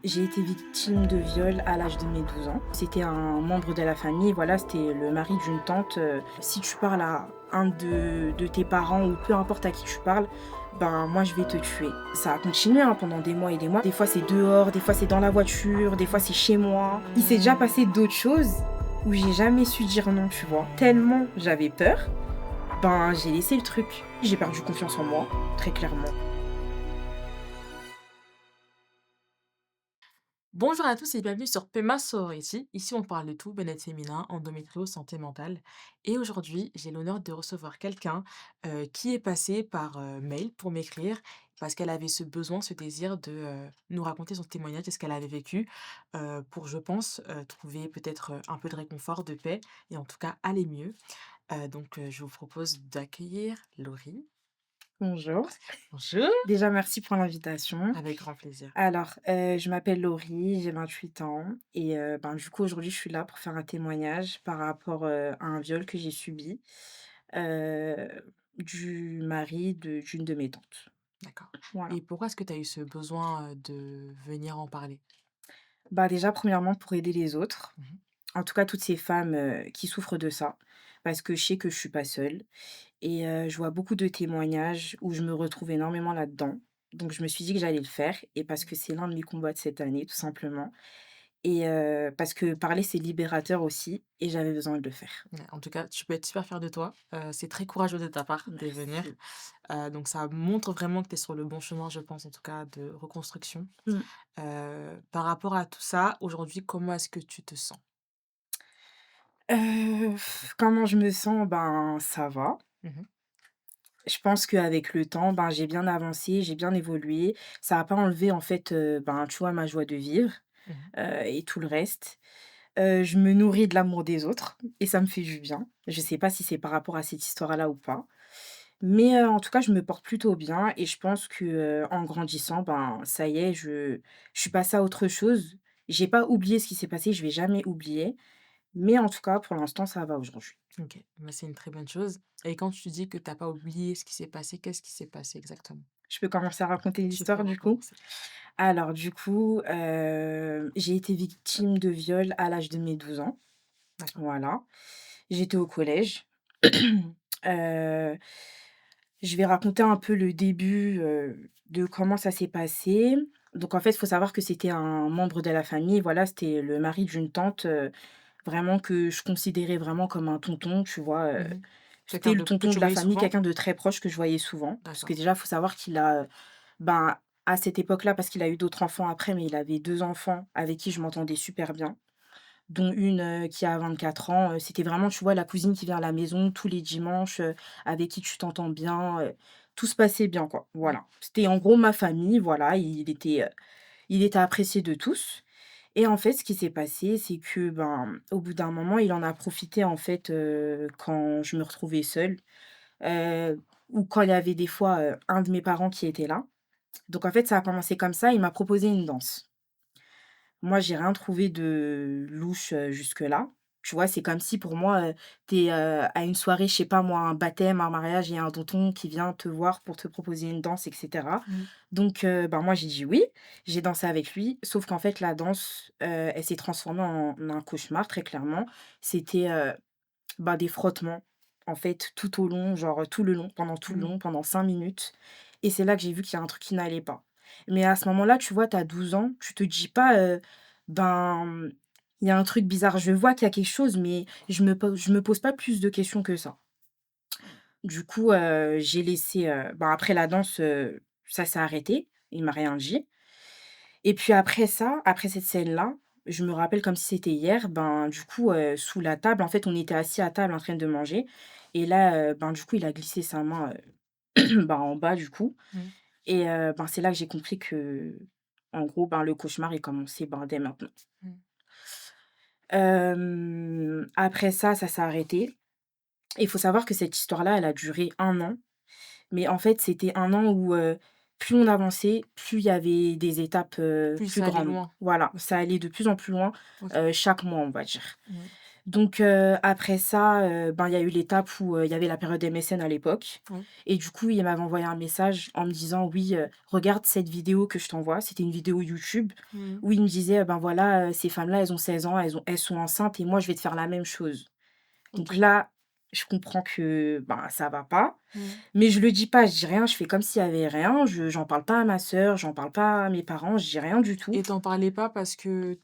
J'ai été victime de viol à l'âge de mes 12 ans. C'était un membre de la famille, voilà, c'était le mari d'une tante. Si tu parles à un de tes parents ou peu importe à qui tu parles, ben moi je vais te tuer. Ça a continué hein, pendant des mois et des mois. Des fois c'est dehors, des fois c'est dans la voiture, des fois c'est chez moi. Il s'est déjà passé d'autres choses où j'ai jamais su dire non, tu vois. Tellement j'avais peur, ben j'ai laissé le truc. J'ai perdu confiance en moi, très clairement. Bonjour à tous et bienvenue sur Pema Sorority. Ici, on parle de tout, bien-être féminin, endométriose, santé mentale. Et aujourd'hui, j'ai l'honneur de recevoir quelqu'un qui est passé par mail pour m'écrire parce qu'elle avait ce besoin, ce désir de nous raconter son témoignage et ce qu'elle avait vécu pour, je pense, trouver peut-être un peu de réconfort, de paix et en tout cas aller mieux. Je vous propose d'accueillir Laurie. Bonjour. Bonjour. Déjà merci pour l'invitation. Avec grand plaisir. Alors, je m'appelle Laurie, j'ai 28 ans et ben, du coup, aujourd'hui, je suis là pour faire un témoignage par rapport, à un viol que j'ai subi, heu, du mari d'une de mes tantes. D'accord. Voilà. Et pourquoi est-ce que tu as eu ce besoin de venir en parler? Bah, déjà, premièrement, pour aider les autres, Mmh. en tout cas toutes ces femmes, qui souffrent de ça, parce que je sais que je suis pas seule et je vois beaucoup de témoignages où je me retrouve énormément là-dedans. Donc je me suis dit que j'allais le faire et parce que c'est l'un de mes combats de cette année, tout simplement. Et parce que parler, c'est libérateur aussi et j'avais besoin de le faire. Ouais, en tout cas, tu peux être super fière de toi. C'est très courageux de ta part de venir. Merci. Donc ça montre vraiment que tu es sur le bon chemin, je pense, en tout cas, de reconstruction. Mmh. Par rapport à tout ça, aujourd'hui, comment est-ce que tu te sens? Comment je me sens? Ben, ça va. Mmh. Je pense qu'avec le temps, ben, j'ai bien avancé, j'ai bien évolué. Ça a pas enlevé en fait, ben, tu vois, ma joie de vivre, Mmh. et tout le reste. Je me nourris de l'amour des autres et ça me fait du bien. Je sais pas si c'est par rapport à cette histoire-là ou pas. Mais en tout cas, je me porte plutôt bien et je pense que, en grandissant, ben, ça y est, je suis passée à autre chose. J'ai pas oublié ce qui s'est passé, je vais jamais oublier, mais en tout cas, pour l'instant, ça va aujourd'hui. OK, bah, c'est une très bonne chose. Et quand tu dis que tu as pas oublié ce qui s'est passé, qu'est-ce qui s'est passé exactement? Je peux commencer à raconter Tu peux l'histoire du coup? recommencer. Alors du coup, j'ai été victime de viol à l'âge de mes 12 ans, D'accord. voilà. J'étais au collège. Heu, je vais raconter un peu le début, de comment ça s'est passé. Donc en fait, il faut savoir que c'était un membre de la famille, voilà, c'était le mari d'une tante, vraiment que je considérais vraiment comme un tonton, tu vois? Mmh. Quelqu'un C'était le de que tonton tu de la voyais famille, souvent? quelqu'un de très proche que je voyais souvent. Parce que D'accord. déjà, il faut savoir qu'il a, ben, à cette époque-là, parce qu'il a eu d'autres enfants après, mais il avait 2 enfants avec qui je m'entendais super bien, dont une, qui a 24 ans. C'était vraiment, tu vois, la cousine qui vient à la maison tous les dimanches, avec qui tu t'entends bien, tout se passait bien, quoi. Mmh. Voilà. C'était en gros ma famille, voilà, il était apprécié de tous et en fait, ce qui s'est passé, c'est que, ben, au bout d'un moment, il en a profité, en fait, quand je me retrouvais seule, ou quand il y avait des fois, un de mes parents qui était là. Donc en fait, ça a commencé comme ça, il m'a proposé une danse. Moi, j'ai rien trouvé de louche, jusque-là. Tu vois? C'est comme si pour moi, tu es, à une soirée, je sais pas moi, un baptême, un mariage et un tonton qui vient te voir pour te proposer une danse et cetera. Mmh. Donc ben, moi, j'ai dit oui. J'ai dansé avec lui, sauf qu'en fait, la danse, elle s'est transformée en un cauchemar, très clairement. C'était, bah, des frottements, en fait, tout au long, genre, tout le Mmh. long, pendant 5 minutes et c'est là que j'ai vu qu'il y a un truc qui n'allait pas. Mais à ce moment-là, tu vois, tu as 12 ans, tu te dis pas, «Ben, il y a un truc bizarre». Je vois qu'il y a quelque chose, mais je me pose pas plus de questions que ça. Du coup, j'ai laissé, ben, après la danse, ça s'est arrêté. Il m'a rien dit et puis après ça, après cette scène-là, je me rappelle comme si c'était hier, ben, du coup, sous la table, en fait, on était assis à table en train de manger et là, ben, du coup, il a glissé sa main, ben, en bas, du coup Mmh. et ben, c'est là que j'ai compris que en gros, ben, le cauchemar, il commençait, ben, dès maintenant. Mmh. Après ça, ça s'est arrêté. Il faut savoir que cette histoire-là, elle a duré 1 an, mais en fait, c'était 1 an où, plus on avançait, plus il y avait des étapes, Plus plus ça allait grandes. loin. Voilà, ça allait de plus en plus loin, OK. chaque mois, on va dire. Mmh. Donc après ça, ben, il y a eu l'étape où, il y avait la période MSN à l'époque Oui. et du coup, il m'avait envoyé un message en me disant: «Oui, regarde cette vidéo que je t'envoie». C'était une vidéo YouTube Mmh. où il me disait: «Ben, voilà, ces femmes-là, elles ont 16 ans, elles sont enceintes et moi, je vais te faire la même chose». Donc OK. là, je comprends que, ben, ça va pas, Mmh. mais je le dis pas, je dis rien, je fais comme s'il y avait rien, j'en parle pas à ma sœur, j'en parle pas à mes parents, je dis rien du tout. Et tu en parlais pas parce que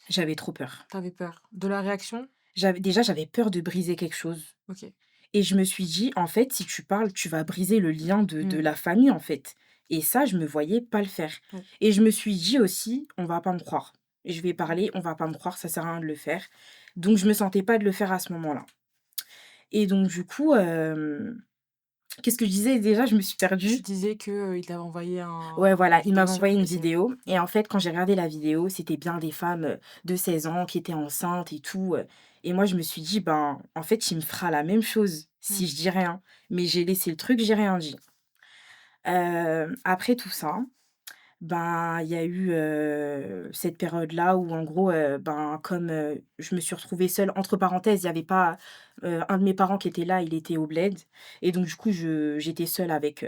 J'avais trop peur. tu avais peur de la réaction? J'avais peur de briser quelque chose. OK. Et je me suis dit: «En fait, si tu parles, tu vas briser le lien de Mmh. la famille, en fait» et ça, je me voyais pas le faire Oui. et je me suis dit aussi: «On va pas me croire. Je vais parler, on va pas me croire, ça sert à rien de le faire». Donc je me sentais pas de le faire à ce moment-là et donc du coup, qu'est-ce que je disais déjà? Je me suis Tu perdue. disais que, il t'avait envoyé Ouais, une voilà, il m'avait invitation envoyé une et c'est vidéo et en fait, quand j'ai regardé la vidéo, c'était bien des femmes, de 16 ans qui étaient enceintes et tout, et moi, je me suis dit: «Ben, en fait, il me fera la même chose si mmh. je dis rien». Mais j'ai laissé le truc, j'ai rien dit. Après tout ça, ben, il y a eu, cette période-là où en gros, ben, comme, je me suis retrouvée seule entre parenthèses, il y avait pas, un de mes parents qui était là, il était au bled et donc du coup, j'étais seule avec,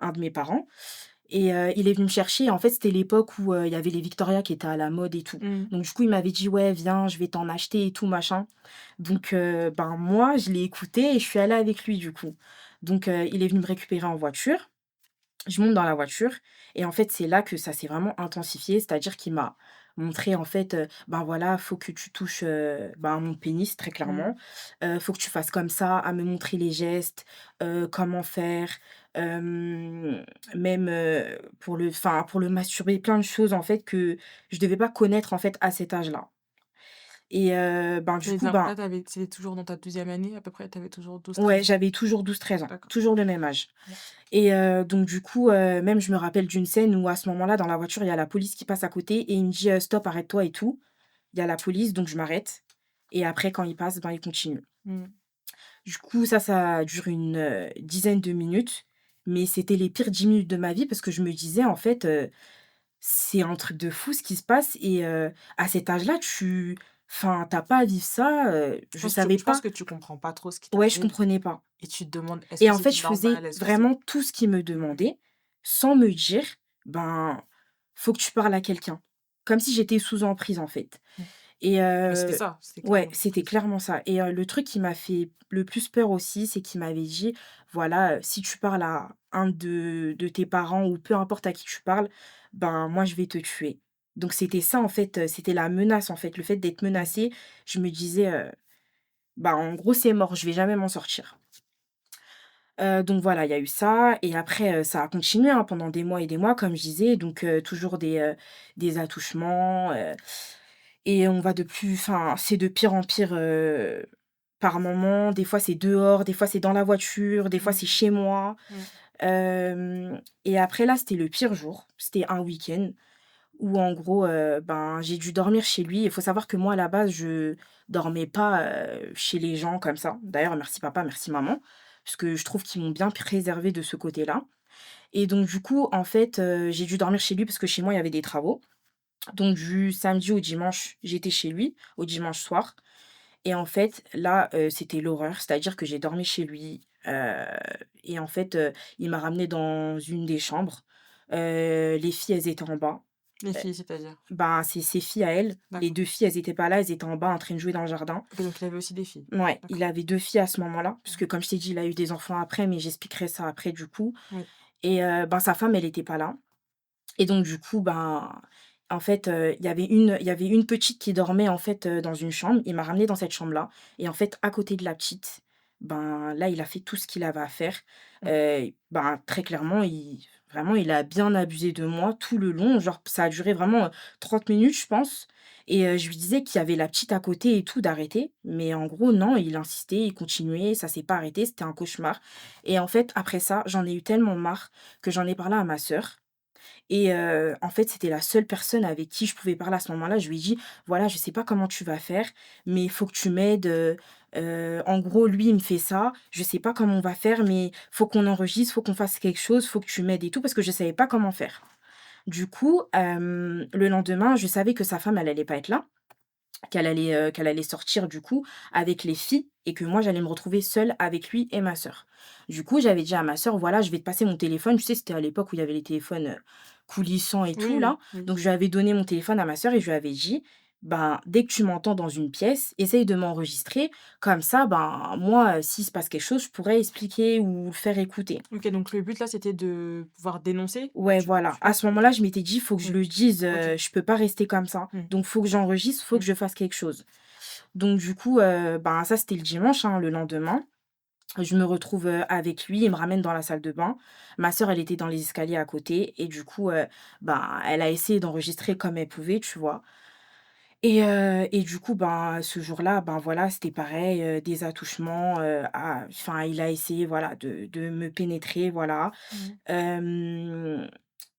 un de mes parents et il est venu me chercher. En fait, c'était l'époque où, il y avait les Victoria qui étaient à la mode et tout. Mmh. Donc du coup, il m'avait dit: «Ouais, viens, je vais t'en acheter et tout machin». Donc ben, moi, je l'ai écouté et je suis allée avec lui du coup. Donc il est venu me récupérer en voiture. Je monte dans la voiture et en fait, c'est là que ça s'est vraiment intensifié. C'est-à-dire qu'il m'a montré en fait, ben, voilà, faut que tu touches, ben, mon pénis très Mmh. clairement. Faut que tu fasses comme ça, à me montrer les gestes, comment faire, hem, même, pour le masturber, plein de choses en fait que je devais pas connaître en fait à cet âge-là et ben, Tu du les coup, as ben là, c'était toujours dans ta deuxième année à peu près? Tu avais toujours 12-13 ouais, ans? j'avais toujours 12, 13 ans, D'accord. toujours le même âge. Ouais. Et donc du coup, même je me rappelle d'une scène où à ce moment-là, dans la voiture, il y a la police qui passe à côté et il me dit: «Stop, arrête-toi et tout». Il y a la police, donc je m'arrête et après quand il passe, ben, il continue. Mmh. Du coup, ça dure une, dizaine de minutes, mais c'était les pires 10 minutes de ma vie parce que je me disais: «En fait, c'est un truc de fou ce qui se passe et à cet âge-là, tu pas à vivre ça», je savais Je pense pas. que tu comprends pas trop ce qui Ouais, je t'arrive comprenais pas. et tu te demandes: «Est-ce Et que en fait, c'est je faisais normal? Est-ce que c'est» vraiment tout ce qu'il me mmh. demandait, sans me dire: «Ben, faut que tu parles à quelqu'un». Comme si j'étais sous emprise, en fait. Mmh. Et Mais c'était ça, c'était ouais, clairement c'était surprise. clairement ça. Et le truc qui m'a fait le plus peur aussi, c'est qu'il m'avait dit: «Voilà, si tu parles à un de tes parents ou peu importe à qui tu parles, ben, moi, je vais te tuer». Donc c'était ça, en fait, c'était la menace, en fait, le fait d'être Mmh. menacée. Je me disais, «Bah, en gros, c'est mort, je vais jamais m'en sortir». Donc voilà, il y a eu ça et après, ça a continué, hein, pendant des mois et des mois comme je disais, donc toujours des attouchements, et on va de plus enfin, c'est de pire en pire, par moment. Des fois, c'est dehors, des fois, c'est dans la voiture, des fois, c'est Mmh. chez moi. Mmh. Et après là, c'était le pire jour. C'était un week-end où en gros, ben, j'ai dû dormir chez lui. Il faut savoir que moi, à la base, je dormais pas, chez les gens comme ça. D'ailleurs, merci papa, merci maman, parce que je trouve qu'ils m'ont bien préservée de ce côté-là. Et donc du coup, en fait, j'ai dû dormir chez lui parce que chez moi, il y avait des travaux. Donc du samedi au dimanche, j'étais chez lui, au dimanche soir. Et en fait, là, c'était l'horreur. C'est-à-dire que j'ai dormi chez lui, et en fait, il m'a ramenée dans une des chambres. Les filles, elles étaient en bas. Les filles, c'est-à-dire? Ben, c'est ses filles à elle. Les D'accord. 2 filles, elles étaient pas là, elles étaient en bas en train de jouer dans le jardin. OK, donc il avait aussi des filles? Ouais, il D'accord. avait 2 filles à ce moment-là, parce Mmh. que comme je t'ai dit, il a eu des enfants après, mais j'expliquerai ça après du coup. Oui. Et ben, sa femme, elle était pas là. Et donc du coup, ben, en fait, il y avait une petite qui dormait en fait, dans une chambre. Il m'a ramenée dans cette chambre-là et en fait, à côté de la petite, ben, là, il a fait tout ce qu'il avait à faire. Mmh. Ben, très clairement, il a bien abusé de moi tout le long. Genre, ça a duré vraiment, 30 minutes, je pense. Et je lui disais qu'il y avait la petite à côté et tout, d'arrêter. Mais en gros, non, il insistait, il continuait, ça s'est pas arrêté, c'était un cauchemar. Et en fait, après ça, j'en ai eu tellement marre que j'en ai parlé à ma sœur. Et en fait, c'était la seule personne avec qui je pouvais parler à ce moment-là. Je lui ai dit: «Voilà, je sais pas comment tu vas faire, mais il faut que tu m'aides, en gros, lui, il me fait ça, je sais pas comment on va faire, mais faut qu'on enregistre, faut qu'on fasse quelque chose, faut que tu m'aides et tout», parce que je savais pas comment faire. Du coup, le lendemain, je savais que sa femme, elle allait pas être là. qu'elle allait sortir du coup avec les filles et que moi j'allais me retrouver seule avec lui et ma sœur. Du coup, j'avais dit à ma sœur: «Voilà, je vais te passer mon téléphone». Tu sais, c'était à l'époque où il y avait les téléphones, coulissants et Oui, tout oui, là. oui. Donc je lui avais donné mon téléphone à ma sœur et je lui avais dit: «Ben, dès que tu m'entends dans une pièce, essaye de m'enregistrer. Comme ça, ben, moi, s'il se passe quelque chose, je pourrais expliquer ou faire écouter». OK, donc le but là, c'était de pouvoir dénoncer? Ouais, Tu voilà. À penses? ce OK. moment-là, je m'étais dit: «Faut que je Oui, le dise, OK. je peux pas rester comme ça. Mmh. Donc faut que j'enregistre, faut que Mmh. je fasse quelque chose». Donc du coup, ben, ça, c'était le dimanche, hein, le lendemain. Je me retrouve, avec lui, il me ramène dans la salle de bain. Ma sœur, elle était dans les escaliers à côté et du coup, ben, elle a essayé d'enregistrer comme elle pouvait, tu vois? Et du coup, ben, ce jour-là, ben, voilà, c'était pareil, des attouchements, enfin, il a essayé, voilà, de me pénétrer, voilà. Mmh. Hem,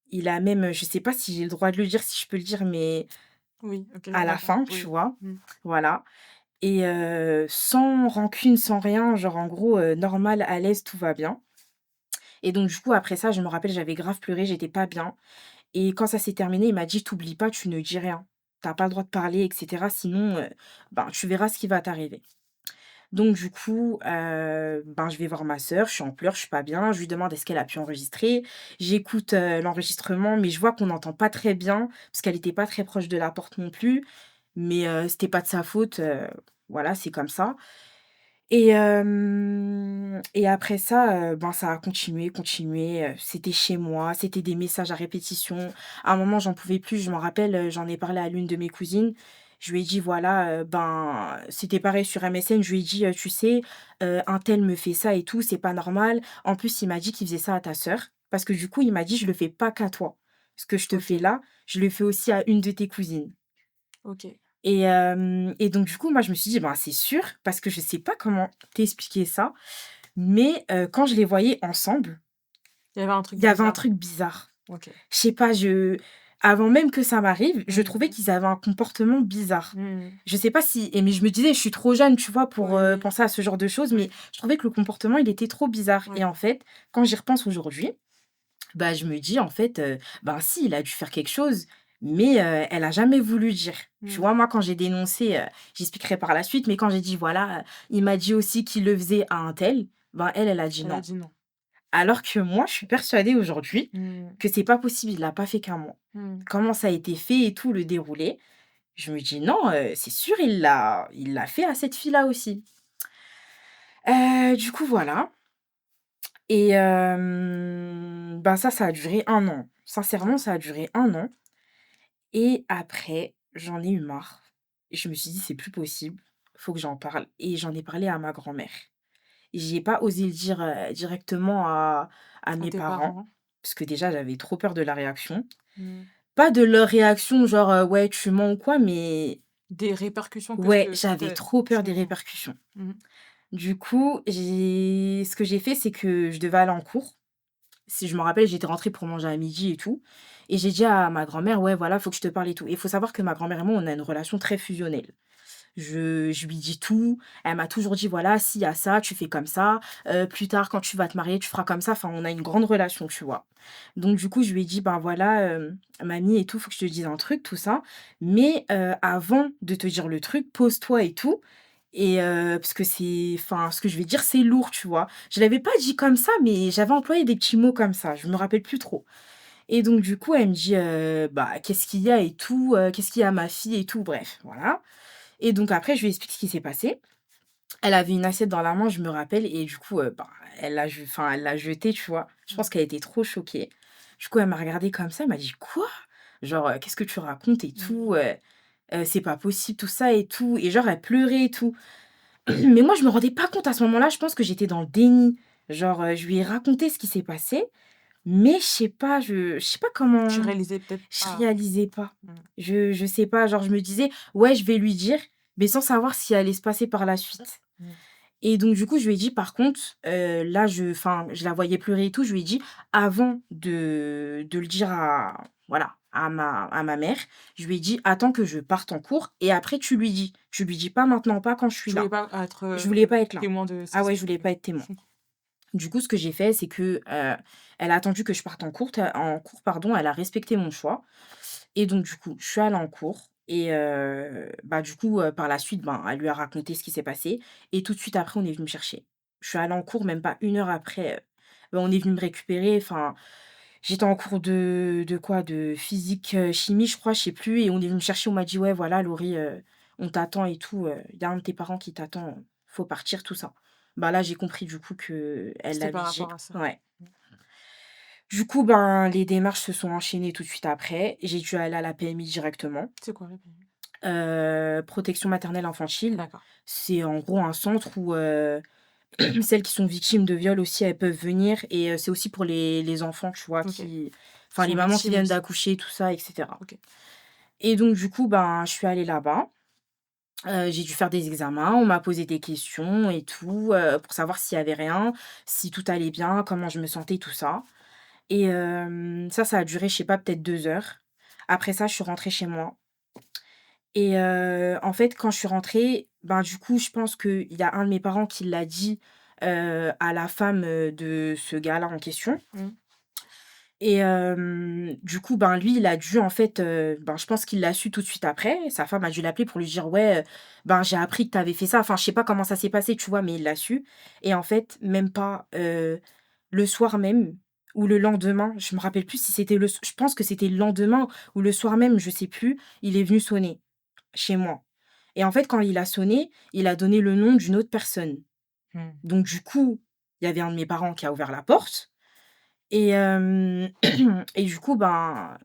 il a même, je sais pas si j'ai le droit de le dire, si je peux le dire, mais Oui, OK, à la d'accord, fin, tu oui. vois? Mmh. Voilà. Et sans rancune, sans rien, genre en gros, normal, à l'aise, tout va bien. Et donc du coup, après ça, je me rappelle, j'avais grave pleuré, j'étais pas bien et quand ça s'est terminé, il m'a dit: «Tu pas, tu ne dis rien. T'as pas le droit de parler et cetera, sinon, ben, tu verras ce qui va t'arriver». Donc du coup, ben, je vais voir ma sœur, je suis en pleurs, je suis pas bien, je lui demande est-ce qu'elle a pu enregistrer. J'écoute, l'enregistrement, mais je vois qu'on n'entend pas très bien, parce qu'elle était pas très proche de la porte non plus, mais c'était pas de sa faute, voilà, c'est comme ça. Et après ça, ben, ça a continué, continué, c'était chez moi, c'était des messages à répétition. À un moment, j'en pouvais plus, je m'en rappelle, j'en ai parlé à l'une de mes cousines. Je lui ai dit: «Voilà, ben» c'était pareil sur MSN, je lui ai dit: «Tu sais, untel me fait ça et tout, c'est pas normal. En plus, il m'a dit qu'il faisait ça à ta sœur». Parce que du coup, il m'a dit: «Je le fais pas qu'à toi. Ce que je te fais OK, là, je le fais aussi à une de tes cousines». OK. Et donc du coup, moi, je me suis dit: «Ben, c'est sûr», parce que je sais pas comment t'expliquer ça, mais quand je les voyais ensemble, Il y avait un truc il y avait un bizarre. truc bizarre. OK. Je sais pas, je avant même que ça m'arrive, je Mmh trouvais mh. qu'ils avaient un comportement bizarre. Mmh. Je sais pas si mais je me disais: «Je suis trop jeune», tu vois, pour, Oui, penser à ce genre de choses, mais oui, je trouvais que le comportement, il était trop bizarre et oui. en fait, quand j'y repense aujourd'hui, bah, je me dis en fait, ben, si, il a dû faire quelque chose, mais elle a jamais voulu dire. Tu Mmh. vois, moi, quand j'ai dénoncé, j'expliquerai par la suite, mais quand j'ai dit: «Voilà, il m'a dit aussi qu'il le faisait à un tel», ben, elle a dit Elle a non. dit non. Alors que moi, je suis persuadée aujourd'hui Mmh. que c'est pas possible, il l'a pas fait qu'à moi. Mmh. Comment ça a été fait et tout, le déroulé, je me dis: «Non, c'est sûr, il l'a fait à cette fille-là aussi». Du coup, voilà. Et bah, ça a duré 1 an. Sincèrement, ça a duré 1 an et après, j'en ai eu marre. Et je me suis dit: «C'est plus possible, faut que j'en parle» et j'en ai parlé à ma grand-mère. J'ai pas osé le dire, directement à À mes tes parents, parents? parce que déjà, j'avais trop peur de la réaction. Mmh. Pas de leur réaction genre, «Ouais, tu mens» ou quoi, mais Des répercussions que ouais, ce j'avais que trop je peur des comprends. répercussions. Mmh. Du coup, ce que j'ai fait, c'est que je devais aller en cours. Si je me rappelle, j'étais rentrée pour manger à midi et tout et j'ai dit à ma grand-mère: «Ouais, voilà, faut que je te parle et tout» et il faut savoir que ma grand-mère et moi, on a une relation très fusionnelle. Je lui dis tout, elle m'a toujours dit: «Voilà, s'il y a ça, tu fais comme ça, plus tard quand tu vas te marier, tu feras comme ça». Enfin, on a une grande relation, tu vois? Donc du coup, je lui ai dit: «Ben, voilà, mamie et tout, faut que je te dise un truc, tout ça, mais avant de te dire le truc, pose-toi et tout et parce que c'est enfin, ce que je vais dire, c'est lourd», tu vois? Je l'avais pas dit comme ça, mais j'avais employé des petits mots comme ça, je me rappelle plus trop et donc du coup, elle me dit: «Bah, qu'est-ce qu'il y a et tout, qu'est-ce qu'il y a ma fille et tout?» bref, voilà et donc après, je lui explique ce qui s'est passé. Elle avait une assiette dans la main, je me rappelle et du coup, bah, elle l'a jetée, tu vois? Je pense Mmh. qu'elle était trop choquée. Du coup, elle m'a regardée comme ça, elle m'a dit: «Quoi? Genre, qu'est-ce que tu racontes et tout, Mmh. c'est pas possible tout ça et tout» et genre elle pleurait et tout. Mais moi, je me rendais pas compte à ce moment-là, je pense que j'étais dans le déni. Genre, je lui ai raconté ce qui s'est passé, mais je sais pas Tu comment réalisais peut-être je pas. réalisais pas. Mmh. Je sais pas, genre je me disais: «Ouais, je vais lui dire», mais sans savoir ce qui allait se passer par la suite. Mmh. Et donc du coup, je lui ai dit: «Par contre, là, je la voyais pleurer et tout», je lui ai dit: «Avant de le dire à voilà, à ma mère, je lui ai dit: "Attends que je parte en cours et après tu lui dis. Tu lui dis pas maintenant, pas quand je suis Tu voulais là"». pas être, Je voulais pas être là. témoin de ce Ah qui se ouais, je voulais passait. pas être Je témoin. comprends. Du coup, ce que j'ai fait, c'est que, elle a attendu que je parte en cours, pardon, elle a respecté mon choix et donc du coup, je suis allée en cours. et bah, du coup, par la suite, ben, elle lui a raconté ce qui s'est passé et tout de suite après, on est venu me chercher. Je suis allée en cours, même pas 1 heure après, bah, on est venu me récupérer. Enfin, j'étais en cours de quoi? De physique, chimie, je crois, je sais plus et on est venu me chercher, on m'a dit: «Ouais, voilà, Laurie, on t'attend et tout, il y a un de tes parents qui t'attend, faut partir», tout ça. Bah, là, j'ai compris du coup qu'elle C'était l'avait par dit. rapport à ça. Ouais. Mmh. Du coup, ben, les démarches se sont enchaînées tout de suite après. J'ai dû aller à la PMI directement. C'est quoi la PMI? Protection maternelle infantile, D'accord. c'est en gros un centre où, celles qui sont victimes de viol aussi, elles peuvent venir et c'est aussi pour les enfants, tu vois, OK. qui Qui enfin les sont mamans qui victimes viennent aussi. d'accoucher, tout ça et cetera OK. et donc du coup, ben, je suis allée là-bas, j'ai dû faire des examens, on m'a posé des questions et tout, pour savoir s'il y avait rien, si tout allait bien, comment je me sentais, tout ça et ça a duré, je sais pas, peut-être 2 heures. Après ça, je suis rentrée chez moi. Et en fait, quand je suis rentrée, ben, du coup, je pense qu'il y a un de mes parents qui l'a dit, à la femme, de ce gars-là en question Mmh. et du coup, ben, lui, il a dû en fait, ben, je pense qu'il l'a su tout de suite après. Sa femme a dû l'appeler pour lui dire: «Ouais, ben, j'ai appris que tu avais fait ça». Enfin, je sais pas comment ça s'est passé, tu vois? Mais il l'a su et en fait, même pas, le soir même ou le lendemain, je me rappelle plus si c'était je pense que c'était le lendemain ou le soir même, je sais plus, il est venu sonner chez moi et en fait, quand il a sonné, il a donné le nom d'une autre personne. Mmh. Donc du coup, il y avait un de mes parents qui a ouvert la porte et et du coup, ben,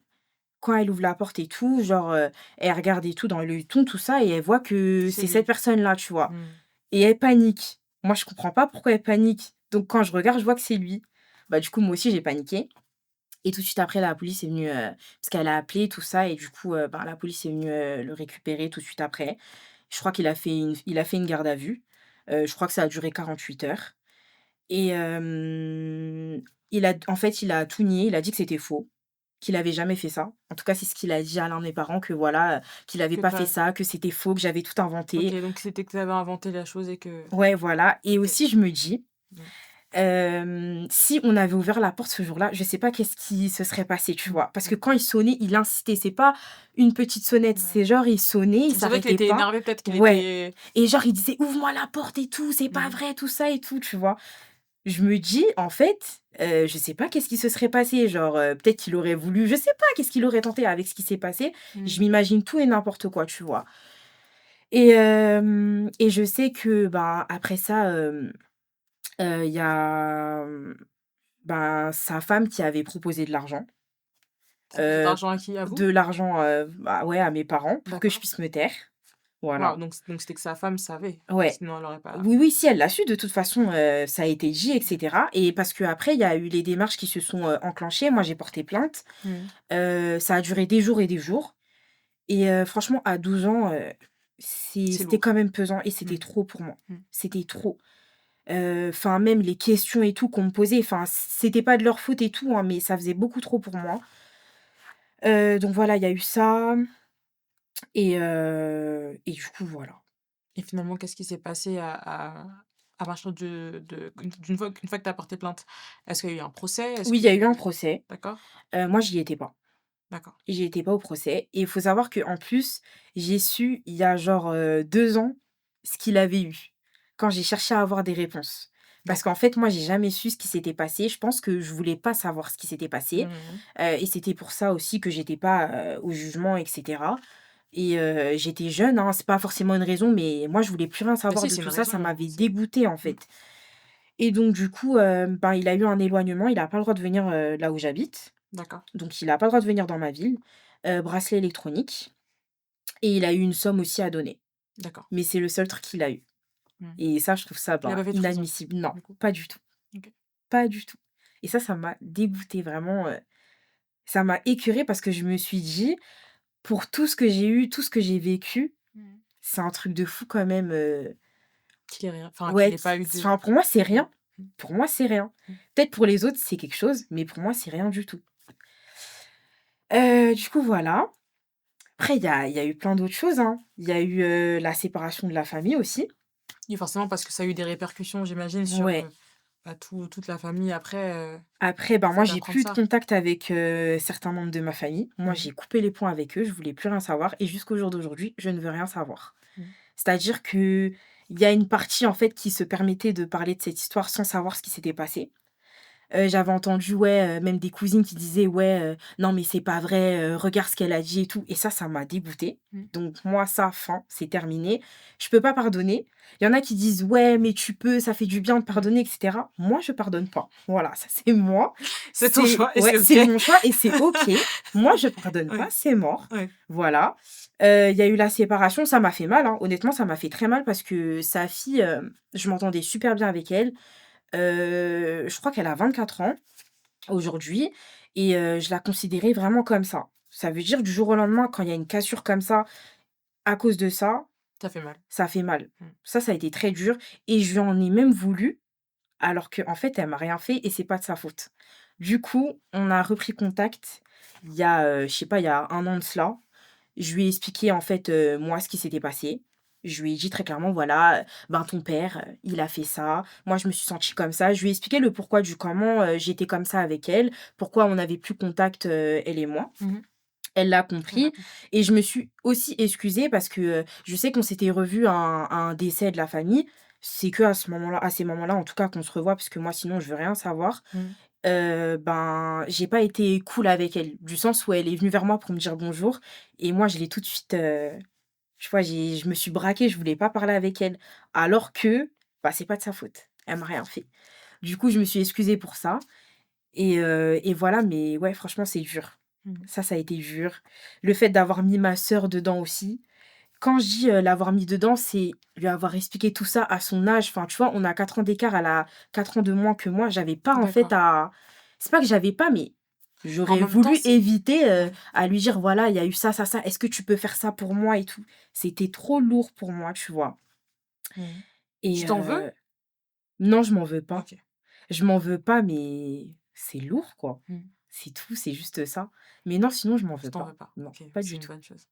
quand elle ouvre la porte et tout, genre, elle regarde et tout dans le ton, tout ça et elle voit que C'est c'est cette lui. personne-là, tu vois? Mmh. Et elle panique. Moi, je comprends pas pourquoi elle panique. Donc quand je regarde, je vois que c'est lui. Bah, du coup, moi aussi, j'ai paniqué et tout de suite après, la police est venue, parce qu'elle a appelé tout ça et du coup, ben, la police est venue, le récupérer tout de suite après. Je crois qu'il a fait une garde à vue. Je crois que ça a duré 48 heures et il a tout nié. Il a dit que c'était faux, qu'il avait jamais fait ça. En tout cas, c'est ce qu'il a dit à l'un de mes parents que voilà, qu'il avait Que pas tu fait ça, que c'était faux, que j'avais tout OK, inventé. donc c'était que tu avais inventé la chose et que Ouais, voilà et OK. aussi je me dis, Mmh. si on avait ouvert la porte ce jour-là, je sais pas qu'est-ce qui se serait passé, tu Mmh. vois? Parce que Mmh. quand il sonnait, il insistait, c'est pas une petite sonnette, Ouais. c'est genre il sonnait, il On savait qu'il s'arrêtait était pas. énervé, peut-être qu'il Ouais était et genre il disait: «Ouvre-moi la porte et tout, c'est pas mmh. vrai, tout ça et tout», tu vois? Je me dis: «En fait, je sais pas qu'est-ce qui se serait passé», genre, peut-être qu'il aurait voulu je sais pas qu'est-ce qu'il aurait tenté avec ce qui s'est passé. Je Mmh. m'imagine tout et n'importe quoi, tu vois? Et je sais que, ben, après ça, il y a, ben, sa femme qui avait proposé de l'argent, Proposer de heu, l'argent à qui? À vous? de l'argent, bah, ouais, à mes parents pour que je D'accord. puisse me taire. Waouh, Voilà. donc c'était que sa femme savait? Ouais. Sinon elle aurait pas Oui, oui, si, elle l'a su de toute façon, ça a été dit et cetera et parce qu'après il y a eu les démarches qui se sont, enclenchées. Moi, j'ai porté plainte, mmh. ça a duré des jours et des jours et franchement à 12 ans, C'est c'était quand lourd. même pesant et Mmh. c'était trop pour moi. Mmh. C'était trop. Enfin même les questions et tout qu'on me posait, enfin c'était pas de leur faute et tout, hein, mais ça faisait beaucoup trop pour moi. Donc voilà, il y a eu ça et du coup voilà. Et finalement, qu'est-ce qui s'est passé à partir d'une fois que tu as porté plainte? Est-ce qu'il y a eu un procès? Est-ce Oui, que il y a eu un procès, d'accord, moi j'y étais pas. d'accord. J'y étais pas au procès et il faut savoir qu'en plus, j'ai su il y a genre, 2 ans, ce qu'il avait eu, quand j'ai cherché à avoir des réponses. Parce qu'en D'accord. fait, moi, j'ai jamais su ce qui s'était passé. Je pense que je voulais pas savoir ce qui s'était passé, Mmh. et c'était pour ça aussi que j'étais pas, au jugement et cetera et j'étais jeune, hein, c'est pas forcément une raison, mais moi, je voulais plus rien Bah savoir si, de c'est une tout ça, raison, ça hein, m'avait c'est dégoûtée, en mmh. fait et donc du coup, ben, il a eu un éloignement, il a pas le droit de venir, là où j'habite, D'accord, donc il a pas le droit de venir dans ma ville, bracelet électronique et il a eu une somme aussi à donner. d'accord. Mais c'est le seul truc qu'il a eu Mmh. et ça, je trouve ça, Il a ben, pas fait de prison, inadmissible. Non, du coup? pas du tout, OK. pas du tout et ça m'a dégoûtée vraiment, ça m'a écœurée parce que je me suis dit: «Pour tout ce que j'ai eu, tout ce que j'ai vécu, Mmh. c'est un truc de fou quand même, Qu'il ait rien enfin qu'il ouais, ait pas eu de enfin, pour moi, c'est mmh. rien. Mmh. Pour moi, c'est rien. Mmh. Peut-être pour les autres, c'est quelque chose, mais pour moi, c'est rien du tout». Du coup, voilà. Après, il y a eu plein d'autres choses, hein. Il y a eu, la séparation de la famille aussi. Oui, forcément parce que ça a eu des répercussions, j'imagine, sur, Ouais. à toute la famille après, Après, ben, moi, c'est j'ai d'apprendre plus de ça. contact avec, certains membres de ma famille. Moi, Mmh. j'ai coupé les ponts avec eux, je voulais plus rien savoir et jusqu'au jour d'aujourd'hui, je ne veux rien savoir. Mmh. C'est-à-dire qu'il y a une partie, en fait, qui se permettait de parler de cette histoire sans savoir ce qui s'était passé. J'avais entendu, ouais, même des cousines qui disaient: «Ouais, non mais c'est pas vrai, regarde ce qu'elle a dit et tout» et ça m'a dégoûtée. Mmh. Donc moi ça, fin, c'est terminé. Je peux pas pardonner. Il y en a qui disent: «Ouais, mais tu peux, ça fait du bien de Mmh. pardonner et cetera». Moi, je pardonne pas. Voilà, ça c'est moi. C'est ton C'est choix et ouais, c'est c'est OK. mon choix et c'est OK. Moi, je pardonne pas, Ouais, c'est mort. ouais. Voilà. Il y a eu la séparation, ça m'a fait mal, hein. Honnêtement, ça m'a fait très mal parce que sa fille, je m'entendais super bien avec elle. Je crois qu'elle a 24 ans aujourd'hui et je la considérais vraiment comme ça. Ça veut dire du jour au lendemain, quand il y a une cassure comme ça, à cause de ça, Ça fait mal. ça fait mal. Mmh. Ça a été très dur et je lui en ai même voulu, alors qu'en fait, elle m'a rien fait et c'est pas de sa faute. Du coup, on a repris contact il y a, je sais pas, il y a 1 an de cela. Je lui ai expliqué en fait, moi, ce qui s'était passé. Je lui ai dit très clairement: «Voilà, ben, ton père, il a fait ça. Moi, je me suis sentie comme ça». Je lui ai expliqué le pourquoi du comment, j'étais comme ça avec elle, pourquoi on n'avait plus contact, elle et moi. Mmh. Elle l'a Elle a compris compris. et je me suis aussi excusée parce que, je sais qu'on s'était revus à un décès de la famille. C'est que à ce moment-là à ces moments-là, en tout cas, qu'on se revoit parce que moi, sinon, je veux rien savoir. Mmh. Ben, j'ai pas été cool avec elle, du sens où elle est venue vers moi pour me dire bonjour et moi, je l'ai tout de suite, tu vois, je me suis braquée, je voulais pas parler avec elle. Alors que, bah, c'est pas de sa faute. Elle m'a rien fait. Du coup, je me suis excusée pour ça et voilà, mais ouais, franchement, c'est dur. Mmh. Ça a été dur. Le fait d'avoir mis ma sœur dedans aussi. Quand je dis, l'avoir mis dedans, c'est lui avoir expliqué tout ça à son âge. Enfin, tu vois, on a 4 ans d'écart, elle a 4 ans de moins que moi. J'avais pas en fait D'accord. à c'est pas que j'avais pas, mais En j'aurais même temps, voulu c'est éviter, ouais. à lui dire: «Voilà, il y a eu ça, ça, ça. Est-ce que tu peux faire ça pour moi et tout?» C'était trop lourd pour moi, tu vois? Mmh. Tu Et t'en veux? non, je m'en veux pas. OK. Je m'en veux pas, mais c'est lourd, quoi. Mmh. C'est tout, c'est juste ça. Mais non, sinon je m'en Tu veux t'en pas. veux pas. Non, OK, pas c'est du une tout. bonne chose.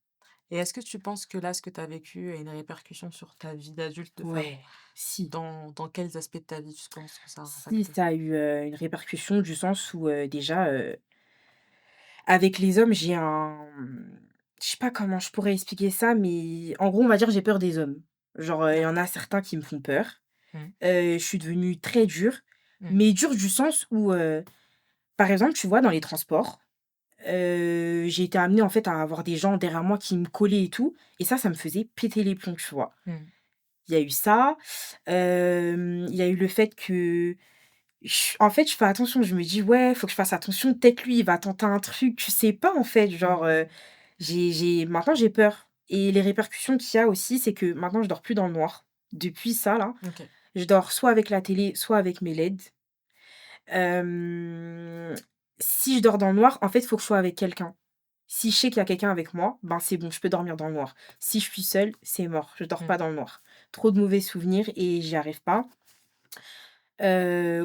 Et est-ce que tu penses que là, ce que tu as vécu a une répercussion sur ta vie d'adulte? Enfin Ouais, si. dans quels aspects de ta vie tu penses que ça a Si, impacté? ça a eu, une répercussion du sens où, déjà, avec les hommes, j'ai je sais pas comment je pourrais expliquer ça, mais en gros, on va dire, j'ai peur des hommes. Genre, il y en D'accord. a certains qui me font peur. Mmh. Je suis devenue très dure, Mmh. mais dure du sens où, par exemple, tu vois, dans les transports, j'ai été amenée, en fait, à avoir des gens derrière moi qui me collaient et tout et ça me faisait péter les plombs, tu vois? Mmh. Il y a eu ça, il y a eu le fait que en fait, je fais attention, je me dis: «Ouais, faut que je fasse attention, peut-être lui, il va tenter un truc», tu sais pas, en fait, genre, Mmh. j'ai maintenant j'ai peur et les répercussions qu'il y a aussi, c'est que maintenant je dors plus dans le noir. Depuis ça là, OK. je dors soit avec la télé, soit avec mes LED. Hem, Si je dors dans le noir, en fait, il faut que je sois avec quelqu'un. Si je sais qu'il y a quelqu'un avec moi, ben, c'est bon, je peux dormir dans le noir. Si je suis seule, c'est mort, je dors pas Mmh. dans le noir. Trop de mauvais souvenirs et j'y arrive pas.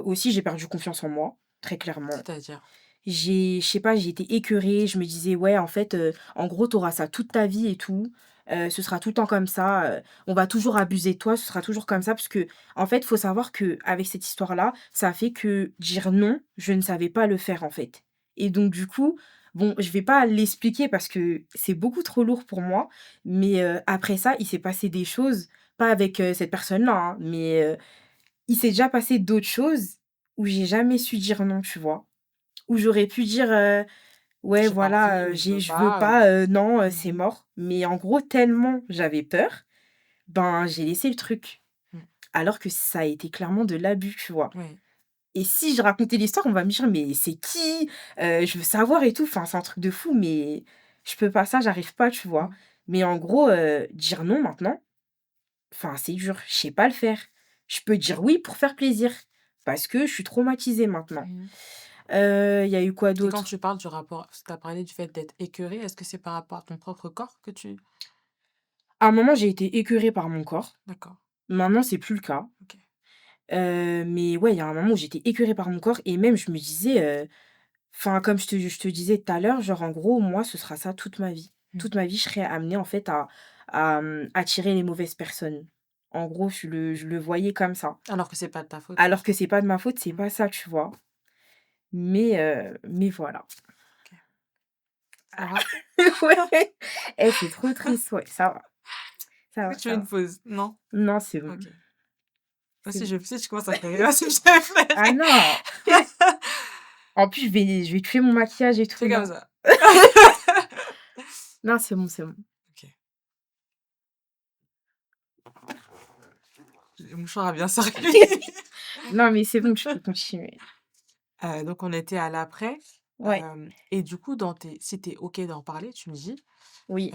Aussi, j'ai perdu confiance en moi, très clairement. C'est-à-dire? Je sais pas, j'ai été écœurée, je me disais: «Ouais, en fait, en gros, tu auras ça toute ta vie et tout, ce sera tout le temps comme ça, on va toujours abuser de toi, ce sera toujours comme Mmh. ça». Parce que en fait, faut savoir que avec cette histoire-là, ça a fait que dire non, je ne savais pas le faire, en fait et donc du coup, bon, je vais pas l'expliquer parce que c'est beaucoup trop lourd pour moi, mais après ça, il s'est passé des choses, pas avec, cette personne-là, hein, mais il s'est déjà passé d'autres choses où j'ai jamais su dire non, tu vois? Où j'aurais pu dire, «Ouais, J'ai pas envie voilà, ou je veux je veux pas ou pas, non, c'est mmh. mort». Mais en gros, tellement j'avais peur, ben, j'ai laissé le truc. Mmh. Alors que ça a été clairement de l'abus, tu vois? Oui. Et si je racontais l'histoire, on va me dire: «Mais c'est qui? Je veux savoir et tout». Enfin, c'est un truc de fou, mais je peux pas ça, j'arrive pas, tu vois? Mmh. Mais en gros, dire non maintenant, enfin, c'est dur, je sais pas le faire. Je peux dire oui pour faire plaisir, parce que je suis traumatisée maintenant. Mmh. Il y a eu quoi Et quand d'autre? tu parles du rapport tu as parlé du fait d'être écœurée, est-ce que c'est par rapport à ton propre corps que tu À un moment, j'ai été écœurée par mon corps. d'accord, Maintenant, c'est plus le cas. OK. Mais ouais, il y a un moment où j'étais écœurée par mon corps et même je me disais, enfin, comme je te disais tout à l'heure, genre, en gros, moi, ce sera ça toute ma vie. Mmh. Toute ma vie, je serai amenée, en fait, à attirer les mauvaises personnes. En gros, je le voyais comme ça. Alors que c'est pas de ta faute, Alors que c'est pas de ma faute, c'est Mmh. pas ça, tu vois? Mais voilà. OK. Ça va? Ouais. Eh, c'est trop triste, ouais, ça va, ça Est-ce va, que tu veux ça une va. pause? Non? Non, c'est bon, OK. Moi c'est si bon. je si tu commences à pleurer, moi aussi je vais Ah pleurer. non! En plus, je vais tuer mon maquillage et tout, Fais comme non. ça. Non, c'est bon, c'est bon. OK. Le mouchoir a bien servi. Non, mais c'est bon, tu peux continuer. Donc on était à l'après, Ouais, et du coup dans tes si tu es OK d'en parler, tu me dis, oui.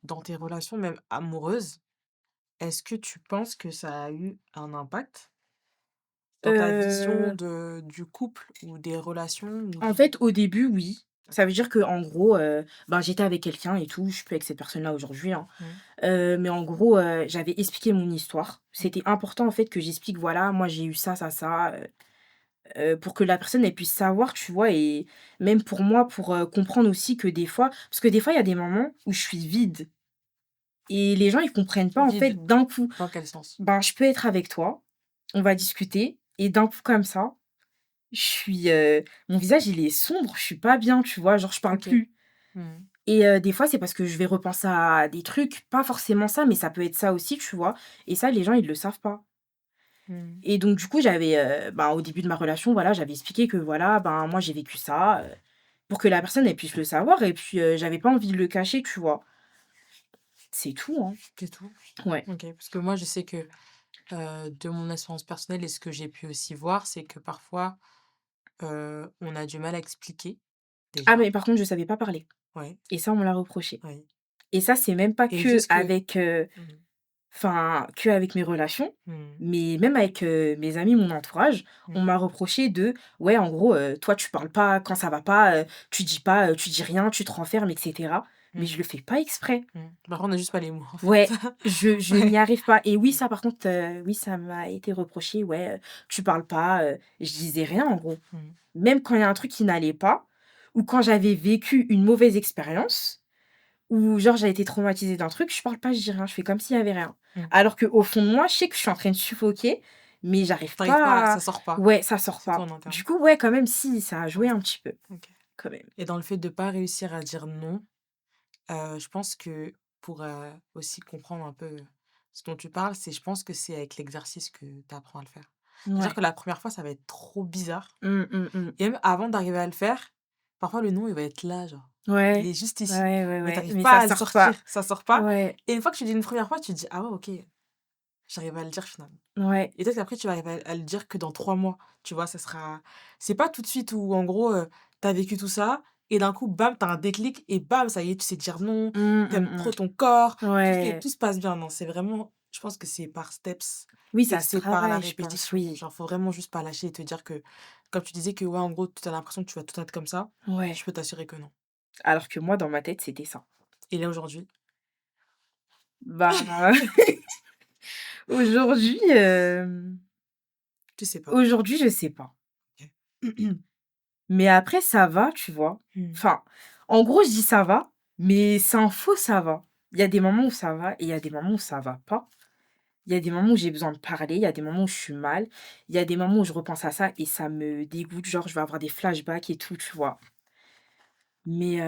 dans tes relations même amoureuses, est-ce que tu penses que ça a eu un impact dans ta vision Heu, de du couple ou des relations ou En de fait, au début, oui. Ça OK. veut dire qu'en gros, ben, j'étais avec quelqu'un et tout, je suis plus avec cette personne-là aujourd'hui, hein. Mmh. Mais en gros, j'avais expliqué mon histoire. Mmh. C'était important, en fait, que j'explique: «Voilà, moi, j'ai eu ça, ça, ça», pour que la personne, elle puisse savoir, tu vois? Et même pour moi, pour, comprendre aussi que des fois parce que des fois, il y a des moments où je suis vide et les gens, ils comprennent pas, en Vide, fait, d'un coup. dans quel sens? Ben, je peux être avec toi, on va discuter et d'un coup, comme ça, je suis, mon visage, il est sombre, je suis pas bien, tu vois? Genre, je parle OK. plus Mmh. et des fois, c'est parce que je vais repenser à des trucs, pas forcément ça, mais ça peut être ça aussi, tu vois? Et ça, les gens, ils le savent pas. Mmh. Et donc du coup, j'avais, ben, au début de ma relation, voilà, j'avais expliqué que voilà, ben, moi j'ai vécu ça, pour que la personne elle puisse le savoir et puis, j'avais pas envie de le cacher, tu vois? C'est tout, hein. C'est tout? Ouais. OK, parce que moi je sais que, de mon expérience personnelle et ce que j'ai pu aussi voir, c'est que parfois, on a du mal à expliquer, Ah déjà. mais par contre, je savais pas parler Ouais, et ça, on me l'a reproché oui, et ça, c'est même pas et ils disent que qu'avec, mmh, enfin, qu'avec mes relations, mmh, mais même avec, mes amis, mon entourage, on mmh, m'a reproché de: «Ouais, en gros, toi, tu parles pas quand ça va pas, tu dis pas, tu dis rien, tu te renfermes et cetera». Mais je mmh, le fais pas exprès. mmh. Parfois on a juste pas les mots, en fait. Ouais, je Ouais. n'y arrive pas et oui, Mmh, ça par contre, oui, ça m'a été reproché, ouais, tu parles pas, je disais rien en gros. mmh, Même quand il y a un truc qui n'allait pas ou quand j'avais vécu une mauvaise expérience ou genre j'avais été traumatisée d'un truc, je parle pas, je dis rien, je fais comme s'il y avait rien. mmh. Alors qu'au fond de moi, je sais que je suis en train de suffoquer, mais j'arrive Tu arrives pas, pas ça à sort pas, ouais, ça sort c'est toi pas. en interne. Du coup, ouais, quand même si, ça a joué Ouais, un petit peu, OK, quand même. et dans le fait de pas réussir à dire non, je pense que pour, aussi comprendre un peu ce dont tu parles, je pense que c'est avec l'exercice que tu apprends à le faire. C'est-à-dire Ouais. que la première fois, ça va être trop bizarre Mmh, mmh, mmh. et même avant d'arriver à le faire, parfois le non, il va être là, genre, il Ouais. est juste ici, Ouais, ouais, mais tu ouais, arrives mais pas ça à le sort sortir, pas. ça sort pas, Ouais, et une fois que tu le dis une première fois, tu te dis: «Ah ouais, OK, j'arrive à le dire finalement», ouais. et peut-être qu'après tu vas arriver à le dire que dans 3 mois, tu vois? Ça sera c'est pas tout de suite où en gros, tu as vécu tout ça et d'un coup, bam, tu as un déclic et bam, ça y est, tu sais dire non, Mmh, tu aimes mmh trop ton corps, mh. tout Ouais. se passe bien. Non, c'est vraiment je pense que c'est par steps Oui, et ça se c'est par la travaille, je pense, répétition. oui. Genre, faut vraiment juste pas lâcher et te dire que comme tu disais que, ouais, en gros, tu as l'impression que tu vas tout être comme ça, je Ouais. peux t'assurer que non. Alors que moi, dans ma tête, c'était ça. Et là, aujourd'hui, Bah, aujourd'hui, tu sais pas. aujourd'hui, je sais pas. OK. Mais après, ça va, tu vois? Mmh. Enfin, en gros, je dis: «Ça va», mais c'est un faux ça va. Il y a des moments où ça va et il y a des moments où ça va pas. Il y a des moments où j'ai besoin de parler, il y a des moments où je suis mal, il y a des moments où je repense à ça et ça me dégoûte, genre, je vais avoir des flashbacks et tout, tu vois? Mais,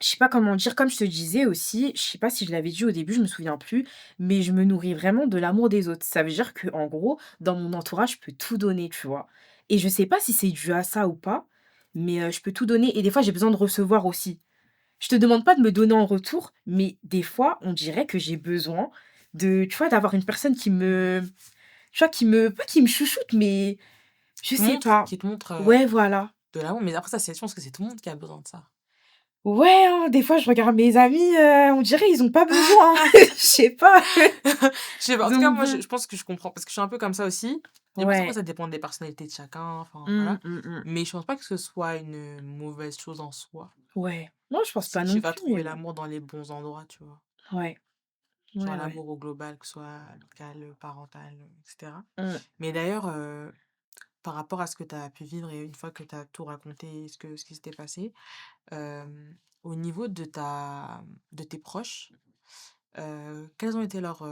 je sais pas comment dire, comme je te disais aussi, je sais pas si je l'avais dit au début, je me souviens plus, mais je me nourris vraiment de l'amour des autres. Ça veut dire que en gros, dans mon entourage, je peux tout donner, tu vois? Et je sais pas si c'est dû à ça ou pas, mais je peux tout donner et des fois, j'ai besoin de recevoir aussi. Je te demande pas de me donner en retour, mais des fois, on dirait que j'ai besoin de, tu vois, d'avoir une personne qui me, tu vois, qui me, pas qui me chouchoute, mais je sais pas. Qui te montre, Ouais, voilà. de l'amour, mais après ça, c'est je pense que c'est tout le monde qui a besoin de ça. Ouais, hein, des fois je regarde mes amis, on dirait ils ont pas besoin, je sais pas. Je sais pas, en tout cas, Donc moi, bon. je pense que je comprends parce que je suis un peu comme ça aussi. Je pense après Ouais. ça dépend des personnalités de chacun, enfin, Mmh, voilà. mmh mh. Mais je pense pas que ce soit une mauvaise chose en soi, Ouais. Non, je pense si pas tu non vas plus, mais trouver bon. l'amour dans les bons endroits, tu vois? Ouais. Genre Ouais, ouais. l'amour au global, que ce soit amical, parental, et cetera. Mmh. Mais d'ailleurs, par rapport à ce que tu as pu vivre et une fois que tu as tout raconté, ce qui s'était passé, au niveau de tes proches, quels ont été leurs,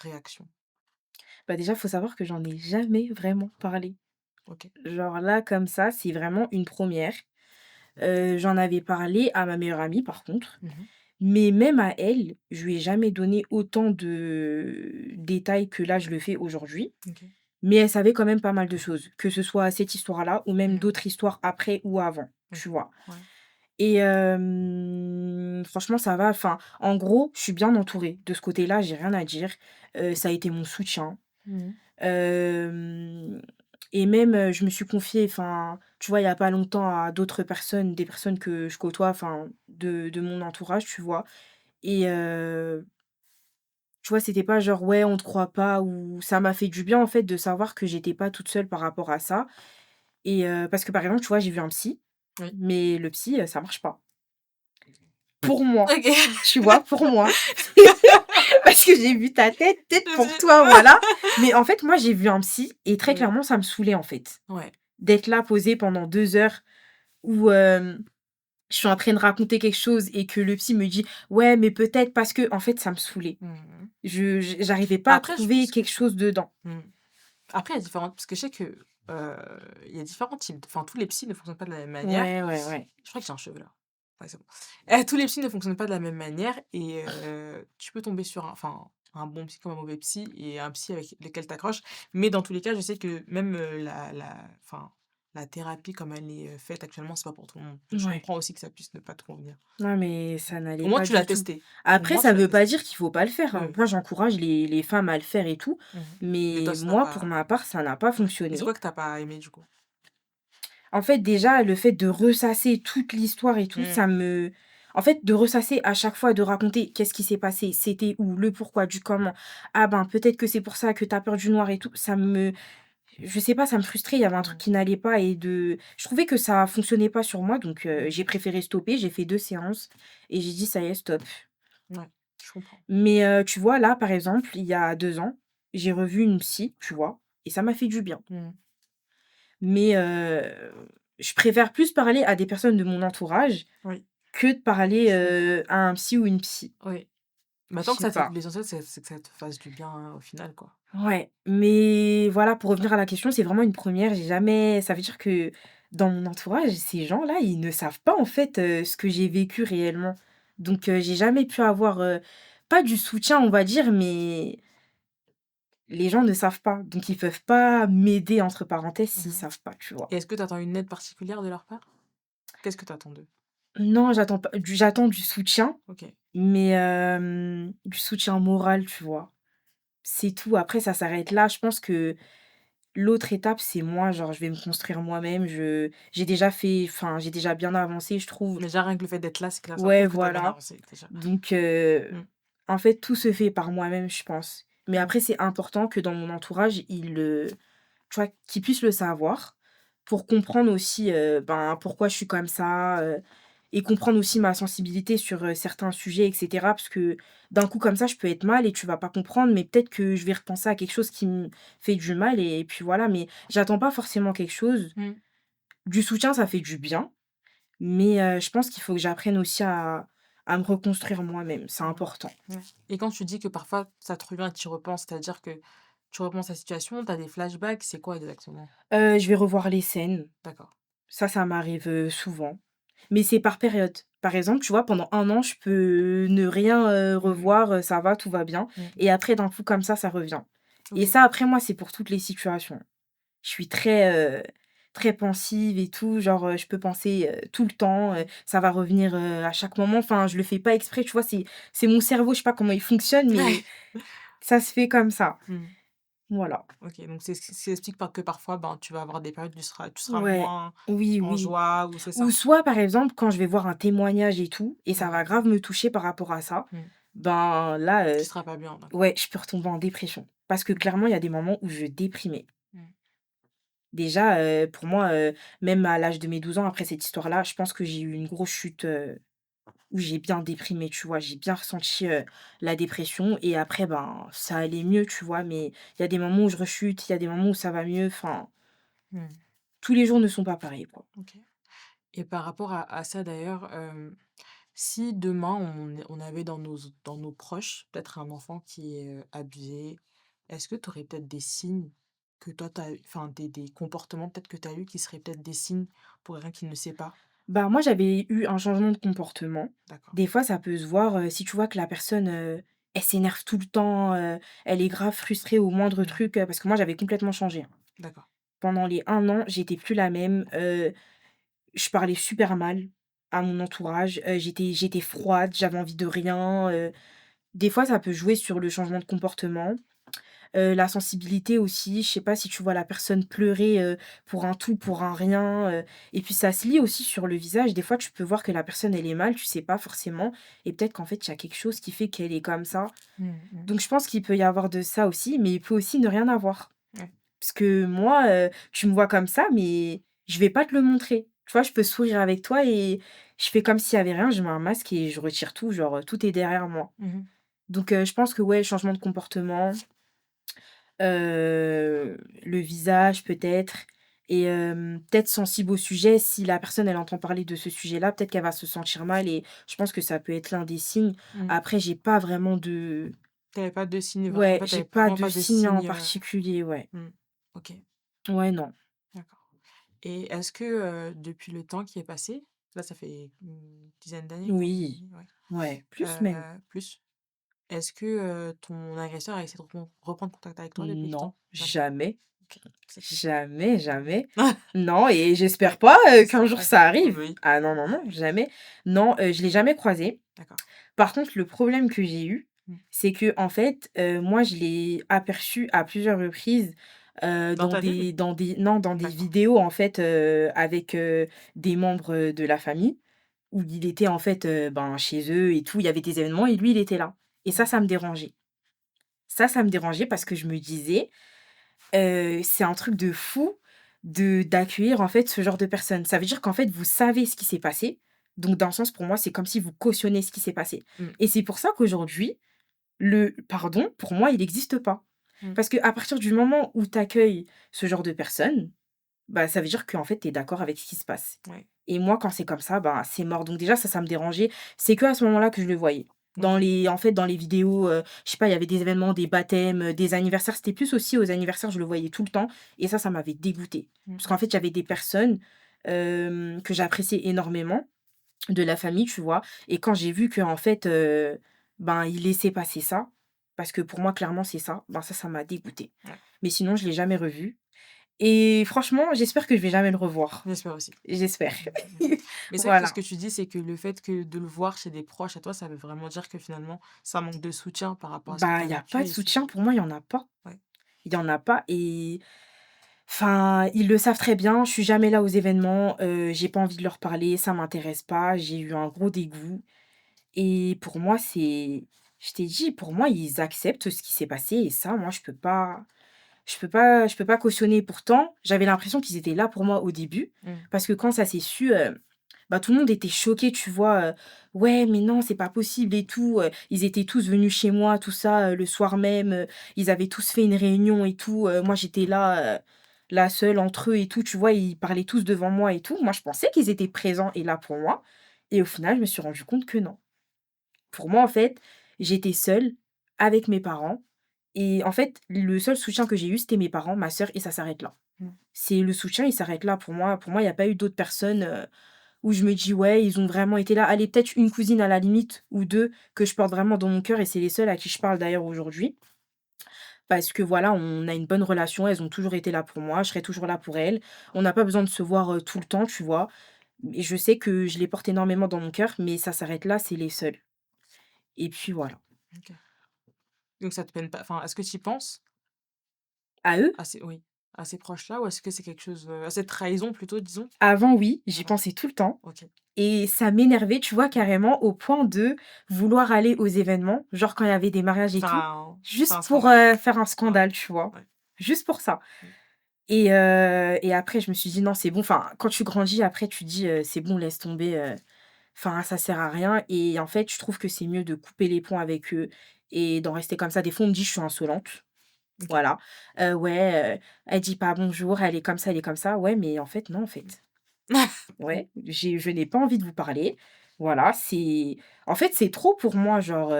réaction? Bah, déjà, faut savoir que j'en ai jamais vraiment parlé. OK. Genre là, comme ça, c'est vraiment une première. J'en avais parlé à ma meilleure amie par contre, Mmh. mais même à elle, je lui ai jamais donné autant de détails que là, je le fais aujourd'hui. OK. Mais elle savait quand même pas mal de choses, que ce soit cette histoire-là ou même Mmh. d'autres histoires après ou avant, OK. tu vois? Ouais. Et franchement ça va, enfin, en gros, je suis bien entourée. De ce côté-là, j'ai rien à dire. Ça a été mon soutien. Mmh. Hem et même, je me suis confiée, enfin, tu vois, il y a pas longtemps à d'autres personnes, des personnes que je côtoie, enfin, de mon entourage, tu vois? Et tu vois, c'était pas genre: «Ouais, on te croit pas» ou ça m'a fait du bien, en fait, de savoir que j'étais pas toute seule par rapport à ça et parce que, par exemple, tu vois, j'ai vu un psy, Oui. mais le psy, ça marche pas. Pour moi, OK. tu vois? Pour moi. Parce que j'ai vu ta tête, peut-être Je pour dis toi, voilà. Mais en fait, moi, j'ai vu un psy et très oui. clairement, ça me saoulait, en fait, Ouais. d'être là posée pendant 2 heures où, je suis en train de raconter quelque chose et que le psy me dit: «Ouais, mais peut-être parce que» en fait, ça me saoulait. Mmh. J'arrivais pas à Après, je trouver pense que quelque chose dedans. mmh. Après, il y a différentes parce que je sais que, il y a différents types enfin, tous les psys ne fonctionnent pas de la même manière. Ouais, ouais, ouais. Je crois que j'ai un cheveu là. Ouais, c'est bon. Tous les psys ne fonctionnent pas de la même manière et tu peux tomber sur un bon psy comme un mauvais psy et un psy avec lequel tu accroches. Mais dans tous les cas, je sais que même, la thérapie comme elle est, faite actuellement, c'est pas pour tout le monde. Je Ouais. comprends aussi que ça puisse ne pas te convenir. Non, mais ça Au n'allait moins pas tu l'as du tout. testé. Au Après, moins ça tu l'as veut pas testé. dire qu'il faut pas le faire, Oui, hein. oui. Moi, j'encourage les femmes à le faire et tout, Mmh. Mais toi, mais ça t'a moi, pour pas ma part, ça n'a pas et c'est fonctionné. quoi que tu as pas aimé du coup? En fait, déjà, le fait de ressasser toute l'histoire et tout, Mmh. ça me en fait, de ressasser à chaque fois, de raconter qu'est-ce qui s'est passé, c'était où, le pourquoi, du comment. Ah ben, peut-être que c'est pour ça que tu as peur du noir et tout. Ça me je sais pas, ça me frustrait, il y avait un truc Mmh. qui n'allait pas et de je trouvais que ça fonctionnait pas sur moi donc j'ai OK. préféré stopper. J'ai fait 2 séances et j'ai dit: «Ça y est, stop». Ouais, je comprends. Mais tu vois, là, par exemple, il y a 2 ans, j'ai revu une psy, tu vois? Et ça m'a fait du bien. Mmh. Mais je préfère plus parler à des personnes de mon entourage Oui, que de parler, je comprends. à un psy ou une psy. Oui. Je Bah, tant que sais ça te fait pas. l'essentiel, c'est que ça te fasse du bien, au final, quoi. Ouais, mais voilà, pour revenir à la question, c'est vraiment une première. J'ai jamais ça veut dire que dans mon entourage, ces gens-là, ils ne savent pas, en fait, ce que j'ai vécu réellement. Donc j'ai jamais pu avoir, pas du soutien, on va dire, mais les gens ne savent pas. Donc ils peuvent pas «m'aider» entre parenthèses s'ils Mmh. savent pas, tu vois? Et est-ce que tu attends une aide particulière de leur part? Qu'est-ce que tu attends d'eux? Non, j'attends du soutien, OK. mais du soutien moral, tu vois? C'est tout, après ça s'arrête là. Je pense que l'autre étape, c'est moi, genre je vais me construire moi-même, j'ai déjà fait enfin, j'ai déjà bien avancé, je trouve. Déjà, rien que le fait d'être là, c'est que là, ça Ouais, prouve que tu as bien voilà, avancé, déjà. donc Mmh. en fait, tout se fait par moi-même, je pense. Mais Mmh. après, c'est important que dans mon entourage, tu vois, qu'ils puissent le savoir pour comprendre aussi, ben, pourquoi je suis comme ça, et comprendre aussi ma sensibilité sur, certains sujets et cetera. Parce que d'un coup comme ça, je peux être mal et tu vas pas comprendre, mais peut-être que je vais repenser à quelque chose qui me fait du mal et puis voilà. Mais j'attends pas forcément quelque chose. Mmh. Du soutien, ça fait du bien, mais je pense qu'il faut que j'apprenne aussi à me reconstruire moi-même, c'est Mmh. important. Ouais. Et quand tu dis que parfois ça te revient et tu y repenses, c'est-à-dire que tu repenses à la situation, tu as des flashbacks, c'est quoi exactement? Je vais revoir les scènes. D'accord. Ça m'arrive, souvent, mais c'est par période. Par exemple, tu vois, pendant 1 an, je peux ne rien, Mmh. revoir, ça va, tout va bien Mmh. et après d'un coup comme ça revient et OK. ça, après moi, c'est pour toutes les situations. Je suis très, très pensive et tout, genre, je peux penser, tout le temps, Mmh. ça va revenir, à chaque moment. Enfin, je le fais pas exprès, tu vois? C'est mon cerveau, je sais pas comment il fonctionne, mais ça se fait comme ça. Mmh. Voilà. OK, donc c'est ce qui explique que parfois, ben, tu vas avoir des périodes où tu seras Ouais. moins Oui, en oui. joie ou c'est Ou ça? soit, par exemple, quand je vais voir un témoignage et tout et ça va Mmh. grave me toucher par rapport à ça, Mmh. ben là, Tu seras pas bien, d'accord. ouais, je peux retomber en dépression. Parce que Mmh. clairement, il y a des moments où je déprimais. Mmh. Déjà, pour moi, même à l'âge de mes 12 ans, après cette histoire-là, je pense que j'ai eu une grosse chute, où j'ai bien déprimé, tu vois? J'ai bien ressenti, la dépression et après, ben, ça allait mieux, tu vois? Mais il y a des moments où je rechute, il y a des moments où ça va mieux, enfin, Mmh. tous les jours ne sont pas pareils, quoi. OK. Et par rapport à ça d'ailleurs, Si demain on avait dans nos proches peut-être un enfant qui est, abusé, est-ce que tu aurais peut-être des signes que toi tu as eu enfin des comportements peut-être que tu as eu qui seraient peut-être des signes pour quelqu'un qui ne sait pas? Bah, moi, j'avais eu un changement de comportement. D'accord. Des fois, ça peut se voir, si tu vois que la personne, elle s'énerve tout le temps, elle est grave frustrée au moindre Mmh. truc, parce que moi, j'avais complètement changé, hein. D'accord. Pendant les 1 an, j'étais plus la même, je parlais super mal à mon entourage, j'étais froide, j'avais envie de rien, des fois, ça peut jouer sur le changement de comportement. La sensibilité aussi, je sais pas si tu vois la personne pleurer, pour un tout, pour un rien, et puis ça se lit aussi sur le visage. Des fois, tu peux voir que la personne, elle est mal, tu sais pas forcément et peut-être qu'en fait, il y a quelque chose qui fait qu'elle est comme ça. Mmh mh. Donc je pense qu'il peut y avoir de ça aussi, mais il peut aussi ne rien avoir. Ouais. Parce que moi, tu me vois comme ça, mais je vais pas te le montrer. Tu vois, je peux sourire avec toi et je fais comme s'il y avait rien, je mets un masque et je retire tout, genre, tout est derrière moi. Mmh mh. Donc je pense que ouais, changement de comportement. Le visage peut-être et peut-être sensible au sujet. Si la personne, elle entend parler de ce sujet-là, peut-être qu'elle va se sentir mal et je pense que ça peut être l'un des signes. Mmh. Après, j'ai pas vraiment de Tu avais pas de signes vra en ouais, fait, tu j'ai avais pas vraiment de pas de signe en signes, particulier, ouais. mmh. OK, Ouais, non. d'accord. Et est-ce que, depuis le temps qui est passé, là ça fait une dizaine d'années que tu as Oui, dit, ouais, ouais, plus même. plus? Est-ce que, ton agresseur a essayé de reprendre contact avec toi depuis le Non, temps? Jamais? jamais, OK, c'est cool. jamais, jamais. Non et j'espère pas, qu'un jour Ouais, ça oui, arrive. bah, oui. Ah non, non, non, jamais. Non, je l'ai jamais croisé. D'accord. Par contre, le problème que j'ai eu, Mmh. c'est que en fait, moi, je l'ai aperçu à plusieurs reprises, Dans ta ville? dans des non, dans des D'accord. vidéos, en fait, avec, des membres, de la famille, où il était, en fait, ben, chez eux et tout. Il y avait des événements et lui, il était là et Mmh. ça me dérangeait. Ça me dérangeait parce que je me disais, «C'est un truc de fou de d'accueillir, en fait, ce genre de personnes». Ça veut dire qu'en fait, vous savez ce qui s'est passé, donc dans le sens, pour moi, c'est comme si vous cautionnez ce qui s'est passé Mmh. et c'est pour ça qu'aujourd'hui, le pardon, pour moi, il n'existe pas. Mmh. Parce qu'à partir du moment où tu accueilles ce genre de personnes, bah, ça veut dire qu'en fait, tu es d'accord avec ce qui se passe. Ouais. Et moi, quand c'est comme ça, bah, c'est mort. Donc déjà, ça me dérangeait. C'est que à ce moment-là que je le voyais. OK. En fait, dans les vidéos, je sais pas, il y avait des événements, des baptêmes, des anniversaires. C'était plus aussi aux anniversaires, je le voyais tout le temps. Et ça m'avait dégoûtée. Mmh Parce mh. qu'en fait, il y avait des personnes que j'appréciais énormément de la famille, tu vois? Et quand j'ai vu qu'en fait, ben, il laissait passer ça, parce que pour moi, clairement, c'est ça, ben, ça m'a dégoûtée. Ouais, Mais sinon, je l'ai jamais revu et franchement, j'espère que je vais jamais le revoir. j'espère aussi. J'espère. Mmh mh. Mais c'est vrai que ce Voilà. que tu dis, c'est que le fait que de le voir chez des proches à toi, ça veut vraiment dire que finalement, ça manque de soutien par rapport à ce que tu Bah, as il y a pas vécu de et c'est soutien, pour moi, il y en a pas. ouais. Il y en a pas et enfin, ils le savent très bien, je suis jamais là aux événements, j'ai pas envie de leur parler, ça m'intéresse pas, j'ai eu un gros dégoût et pour moi, c'est je t'ai dit, pour moi, ils acceptent ce qui s'est passé et ça, moi, je peux pas cautionner. Pourtant, j'avais l'impression qu'ils étaient là pour moi au début, Mmh. parce que quand ça s'est su, bah, tout le monde était choqué, tu vois? «Ouais, mais non, c'est pas possible et tout», ils étaient tous venus chez moi, tout ça, le soir même, ils avaient tous fait une réunion et tout, moi j'étais là, la seule entre eux et tout, tu vois? Ils parlaient tous devant moi et tout. Moi, je pensais qu'ils étaient présents et là pour moi et au final, je me suis rendu compte que non. Pour moi, en fait, j'étais seule avec mes parents et en fait, le seul soutien que j'ai eu, c'était mes parents, ma sœur et ça s'arrête là. Mmh. C'est le soutien, il s'arrête là pour moi. Pour moi, il y a pas eu d'autres personnes, où je me dis: «Ouais, ils ont vraiment été là». Allez, peut-être une cousine à la limite ou 2 que je porte vraiment dans mon cœur et c'est les seules à qui je parle d'ailleurs aujourd'hui. Parce que voilà, on a une bonne relation, elles ont toujours été là pour moi, je serai toujours là pour elles. On n'a pas besoin de se voir, tout le temps, tu vois? Et je sais que je les porte énormément dans mon cœur, mais ça s'arrête là, c'est les seules et puis voilà. OK. Donc ça te peine pas enfin, est-ce que tu y penses À eux? à ces oui, à ces proches-là ou est-ce que c'est quelque chose, à cette trahison plutôt disons? Avant oui, j'y Avant. pensais tout le temps OK. et ça m'énervait, tu vois, carrément au point de vouloir aller aux événements, genre quand il y avait des mariages et tout, Faire un juste pour, scandale. faire un Ouais, scandale, tu vois? ouais. Juste pour ça Mmh. et après je me suis dit: «Non, c'est bon». Enfin, quand tu grandis après tu dis, «C'est bon, laisse tomber, enfin ça sert à rien» et en fait, je trouve que c'est mieux de couper les ponts avec eux et d'en rester comme ça. Des fois, on me dit: «Je suis insolente». OK. Voilà. «Ouais, elle dit pas bonjour, elle est comme ça». Ouais, mais en fait, non, en fait. Ouais, je n'ai pas envie de vous parler. Voilà, en fait, c'est trop pour moi, genre,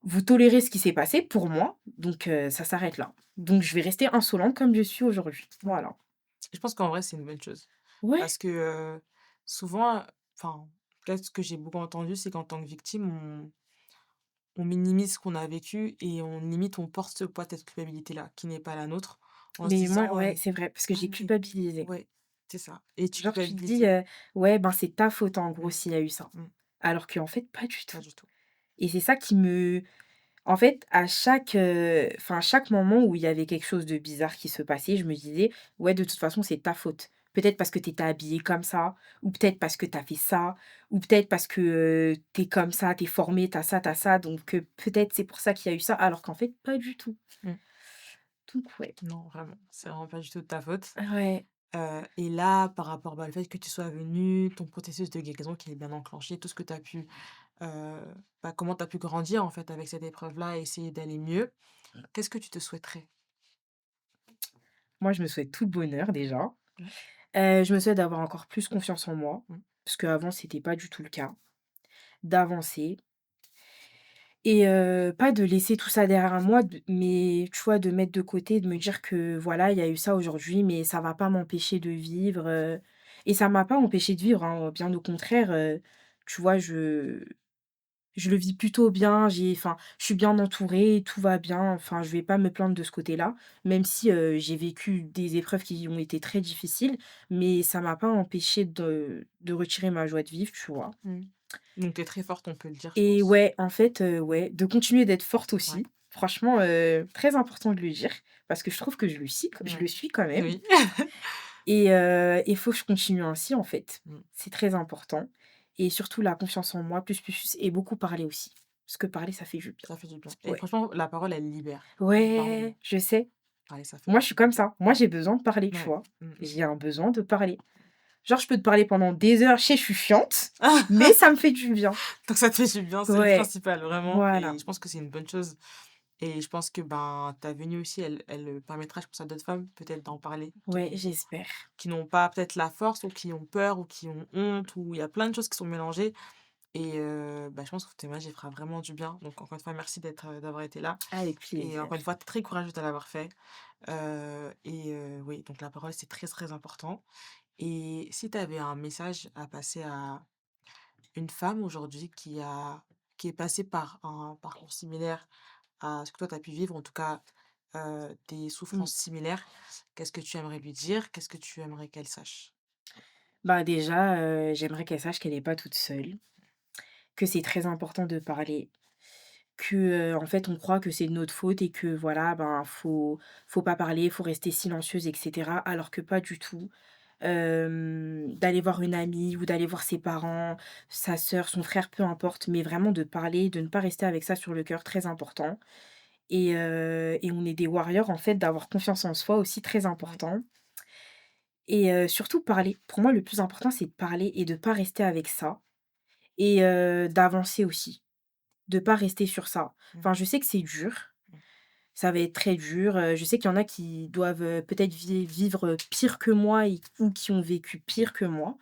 vous tolérez ce qui s'est passé pour moi, donc ça s'arrête là. Donc je vais rester insolente comme je suis aujourd'hui. Ouais. Voilà. Je pense qu'en vrai, c'est une bonne chose. Ouais, Parce que, souvent, enfin, peut-être ce que j'ai beaucoup entendu, c'est qu'en tant que victime, on minimise ce qu'on a vécu et on limite, on porte ce poids, cette culpabilité-là, qui n'est pas la nôtre, en se mais moi disant, ouais, c'est vrai, parce que «Ah j'ai mais» culpabilisé. ouais, c'est ça et tu Genre tu te culpabilises dis, «Ouais, ben, c'est ta faute en gros mmh, s'il y a eu ça». mmh, Alors qu'en fait pas du pas tout du tout. et c'est ça qui me en fait, à chaque, enfin, chaque moment où il y avait quelque chose de bizarre qui se passait, je me disais: «Ouais, de toute façon, c'est ta faute. Peut-être parce que tu étais habillée comme ça, ou peut-être parce que tu as fait ça, ou peut-être parce que, tu es comme ça, tu es formée, tu as ça, donc peut-être c'est pour ça qu'il y a eu ça», alors qu'en fait, pas du tout. Mmh. Donc ouais. Non, vraiment, c'est vraiment pas du tout de ta faute. Ouais. Et là, par rapport, bah, le fait que tu sois venu, ton processus de guérison qui est bien enclenché, tout ce que tu as pu, bah, comment tu as pu grandir, en fait, avec cette épreuve-là et essayer d'aller mieux, qu'est-ce que tu te souhaiterais? Moi, je me souhaite tout le bonheur déjà. Mmh, Je me souhaite d'avoir encore plus confiance en moi, mmh, parce qu'avant, c'était pas du tout le cas. D'avancer. Et pas de laisser tout ça derrière moi, mais tu vois, de mettre de côté, de me dire que voilà, il y a eu ça aujourd'hui, mais ça va pas m'empêcher de vivre, et ça m'a pas empêché de vivre, hein, bien au contraire, tu vois, je le vis plutôt bien, enfin, je suis bien entourée, tout va bien, enfin, je vais pas me plaindre de ce côté-là, même si, j'ai vécu des épreuves qui ont été très difficiles, mais ça m'a pas empêché de retirer ma joie de vivre, tu vois? mmh. Donc tu es très forte, on peut le dire, je Et pense. ouais, en fait, ouais, de continuer d'être forte Ouais, aussi. Franchement, très important de le dire parce que je trouve que je ouais. le suis quand même Oui. et il faut que je continue ainsi, en fait. Mmh, C'est très important et surtout la confiance en moi, plus et beaucoup parler aussi. Parce que parler, ça fait du bien. ça fait du bien et Ouais. franchement, la parole, elle libère. Parler, Ouais, je sais. parler, ça fait Moi, du je suis bien. comme ça. Moi, j'ai besoin de parler, tu Ouais. vois? Mmh mh. J'ai un besoin de parler. Genre, je peux te parler pendant des heures, je sais, je suis chiante, mais ça me fait du bien. Donc ça te fait du bien, c'est le Ouais, principal, vraiment et voilà. je pense que c'est une bonne chose. Et je pense que, ben, ta venue aussi, elle permettra, je pense, à d'autres femmes peut-être d'en parler, Ouais, j'espère. qui n'ont pas peut-être la force ou qui ont peur ou qui ont honte ou il y a plein de choses qui sont mélangées et bah, je pense que ton témoignage, il fera vraiment du bien. Donc encore une fois, merci d'avoir été là Avec et plaisir. encore une fois, tu es très courageuse de l'avoir fait, oui, donc la parole, c'est très, très important et si tu avais un message à passer à une femme aujourd'hui qui est passée par un parcours similaire à ce que toi tu as pu vivre, en tout cas, des Mmh. souffrances similaires, qu'est-ce que tu aimerais lui dire? Qu'est-ce que tu aimerais qu'elle sache? Bah, déjà, j'aimerais qu'elle sache qu'elle est pas toute seule, que c'est très important de parler, que, en fait, on croit que c'est de notre faute et que voilà, ben, faut pas parler, faut rester silencieuse et cetera, alors que pas du tout. D'aller voir une amie ou d'aller voir ses parents, sa sœur, son frère, peu importe, mais vraiment de parler, de ne pas rester avec ça sur le cœur, très important et on est des warriors, en fait, d'avoir confiance en soi aussi, très Ouais, important et surtout parler. Pour moi, le plus important, c'est de parler et de pas rester avec ça. Et d'avancer aussi, de pas rester sur ça. mmh, Enfin, je sais que c'est dur, mmh, ça va être très dur, je sais qu'il y en a qui doivent, peut-être vivre, pire que moi et ou qui ont vécu pire que moi,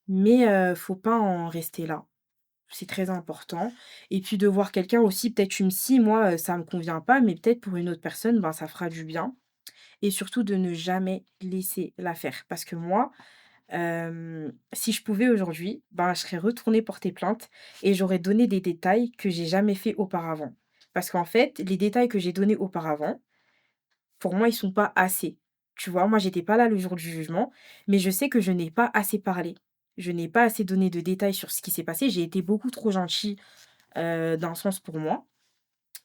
mais faut pas en rester là. C'est très important et puis de voir quelqu'un aussi, peut-être une psy, moi, ça me convient pas, mais peut-être pour une autre personne, ben, ça fera du bien et surtout de ne jamais laisser la faire. Parce que moi, si je pouvais aujourd'hui, ben, je serais retournée porter plainte et j'aurais donné des détails que j'ai jamais fait auparavant. Parce qu'en fait, les détails que j'ai donnés auparavant, pour moi, ils sont pas assez. Tu vois? Moi, j'étais pas là le jour du jugement, mais je sais que je n'ai pas assez parlé. Je n'ai pas assez donné de détails sur ce qui s'est passé. J'ai été beaucoup trop gentille, d'un sens pour moi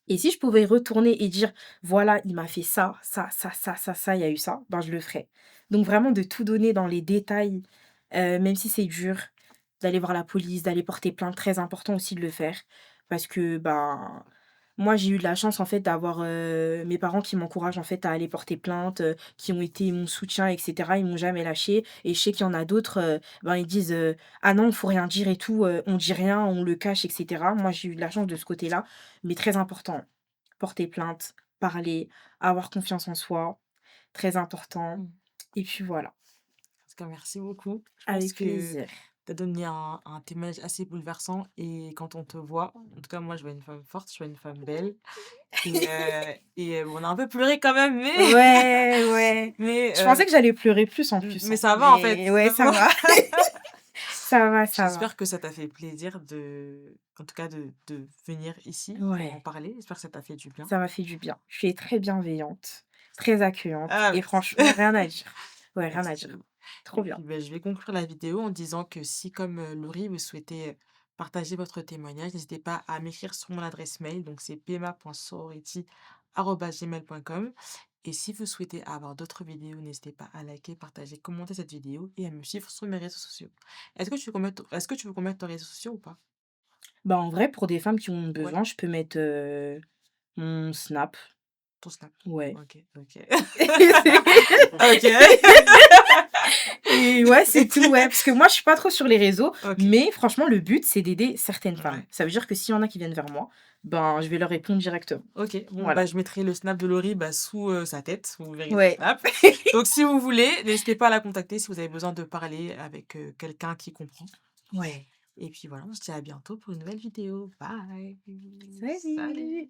et si je pouvais retourner et dire: «Voilà, il m'a fait ça, ça, il y a eu ça», ben, je le ferais. Donc vraiment de tout donner dans les détails, même si c'est dur, d'aller voir la police, d'aller porter plainte, très important aussi de le faire. Parce que, ben, moi j'ai eu de la chance en fait d'avoir, mes parents qui m'encouragent en fait à aller porter plainte, qui ont été mon soutien et cetera. Ils m'ont jamais lâchée et je sais qu'il y en a d'autres, ben, ils disent, «Ah non, faut rien dire et tout, on dit rien, on le cache et cetera». Moi j'ai eu de la chance de ce côté-là, mais très important. Porter plainte, parler, avoir confiance en soi, très important mmh. et puis voilà. En tout cas, merci beaucoup. Je pense Avec que plaisir. tu as donné un témoignage assez bouleversant et quand on te voit, en tout cas moi je vois une femme forte, je vois une femme belle on a un peu pleuré quand même Ouais, ouais. mais Je pensais que j'allais pleurer plus en plus, mais hein, ça va en fait, mais ouais, mais ça bon. va. Ça va, ça va. J'espère que ça t'a fait plaisir en tout cas de venir ici pour en Ouais, parler. J'espère que ça t'a fait du bien. ça m'a fait du bien. Tu es très bienveillante, très accueillante Ah et merci. franchement, rien à dire. Ouais, rien à dire. Merci et Trop bien. puis, beh, je vais conclure la vidéo en disant que si comme, Laurie, vous souhaitez, partager votre témoignage, n'hésitez pas à m'écrire sur mon adresse mail, donc c'est pma.sorority@gmail.com et si vous souhaitez avoir d'autres vidéos, n'hésitez pas à liker, partager, commenter cette vidéo et à me suivre sur mes réseaux sociaux. Est-ce que tu veux qu'on mette tes réseaux sociaux ou pas? Bah, en vrai, pour des femmes qui en ont Ouais, besoin, je peux mettre, mon Snap. ton Snap. Ouais. OK, OK. OK. Et ouais, c'est tout, ouais, parce que moi, je suis pas trop sur les réseaux, OK, mais franchement, le but, c'est d'aider certaines femmes. ouais. Ça veut dire que s'il y en a qui viennent vers moi, ben, je vais leur répondre directement. OK, bon, bah, Voilà. je mettrai le snap de Laurie, bah, sous, sa tête, vous verrez son Ouais. snap. Donc si vous voulez, n'hésitez pas à la contacter si vous avez besoin de parler avec, quelqu'un qui comprend Ouais. et puis voilà, on se dit à bientôt pour une nouvelle vidéo. Bye. Salut! Salut.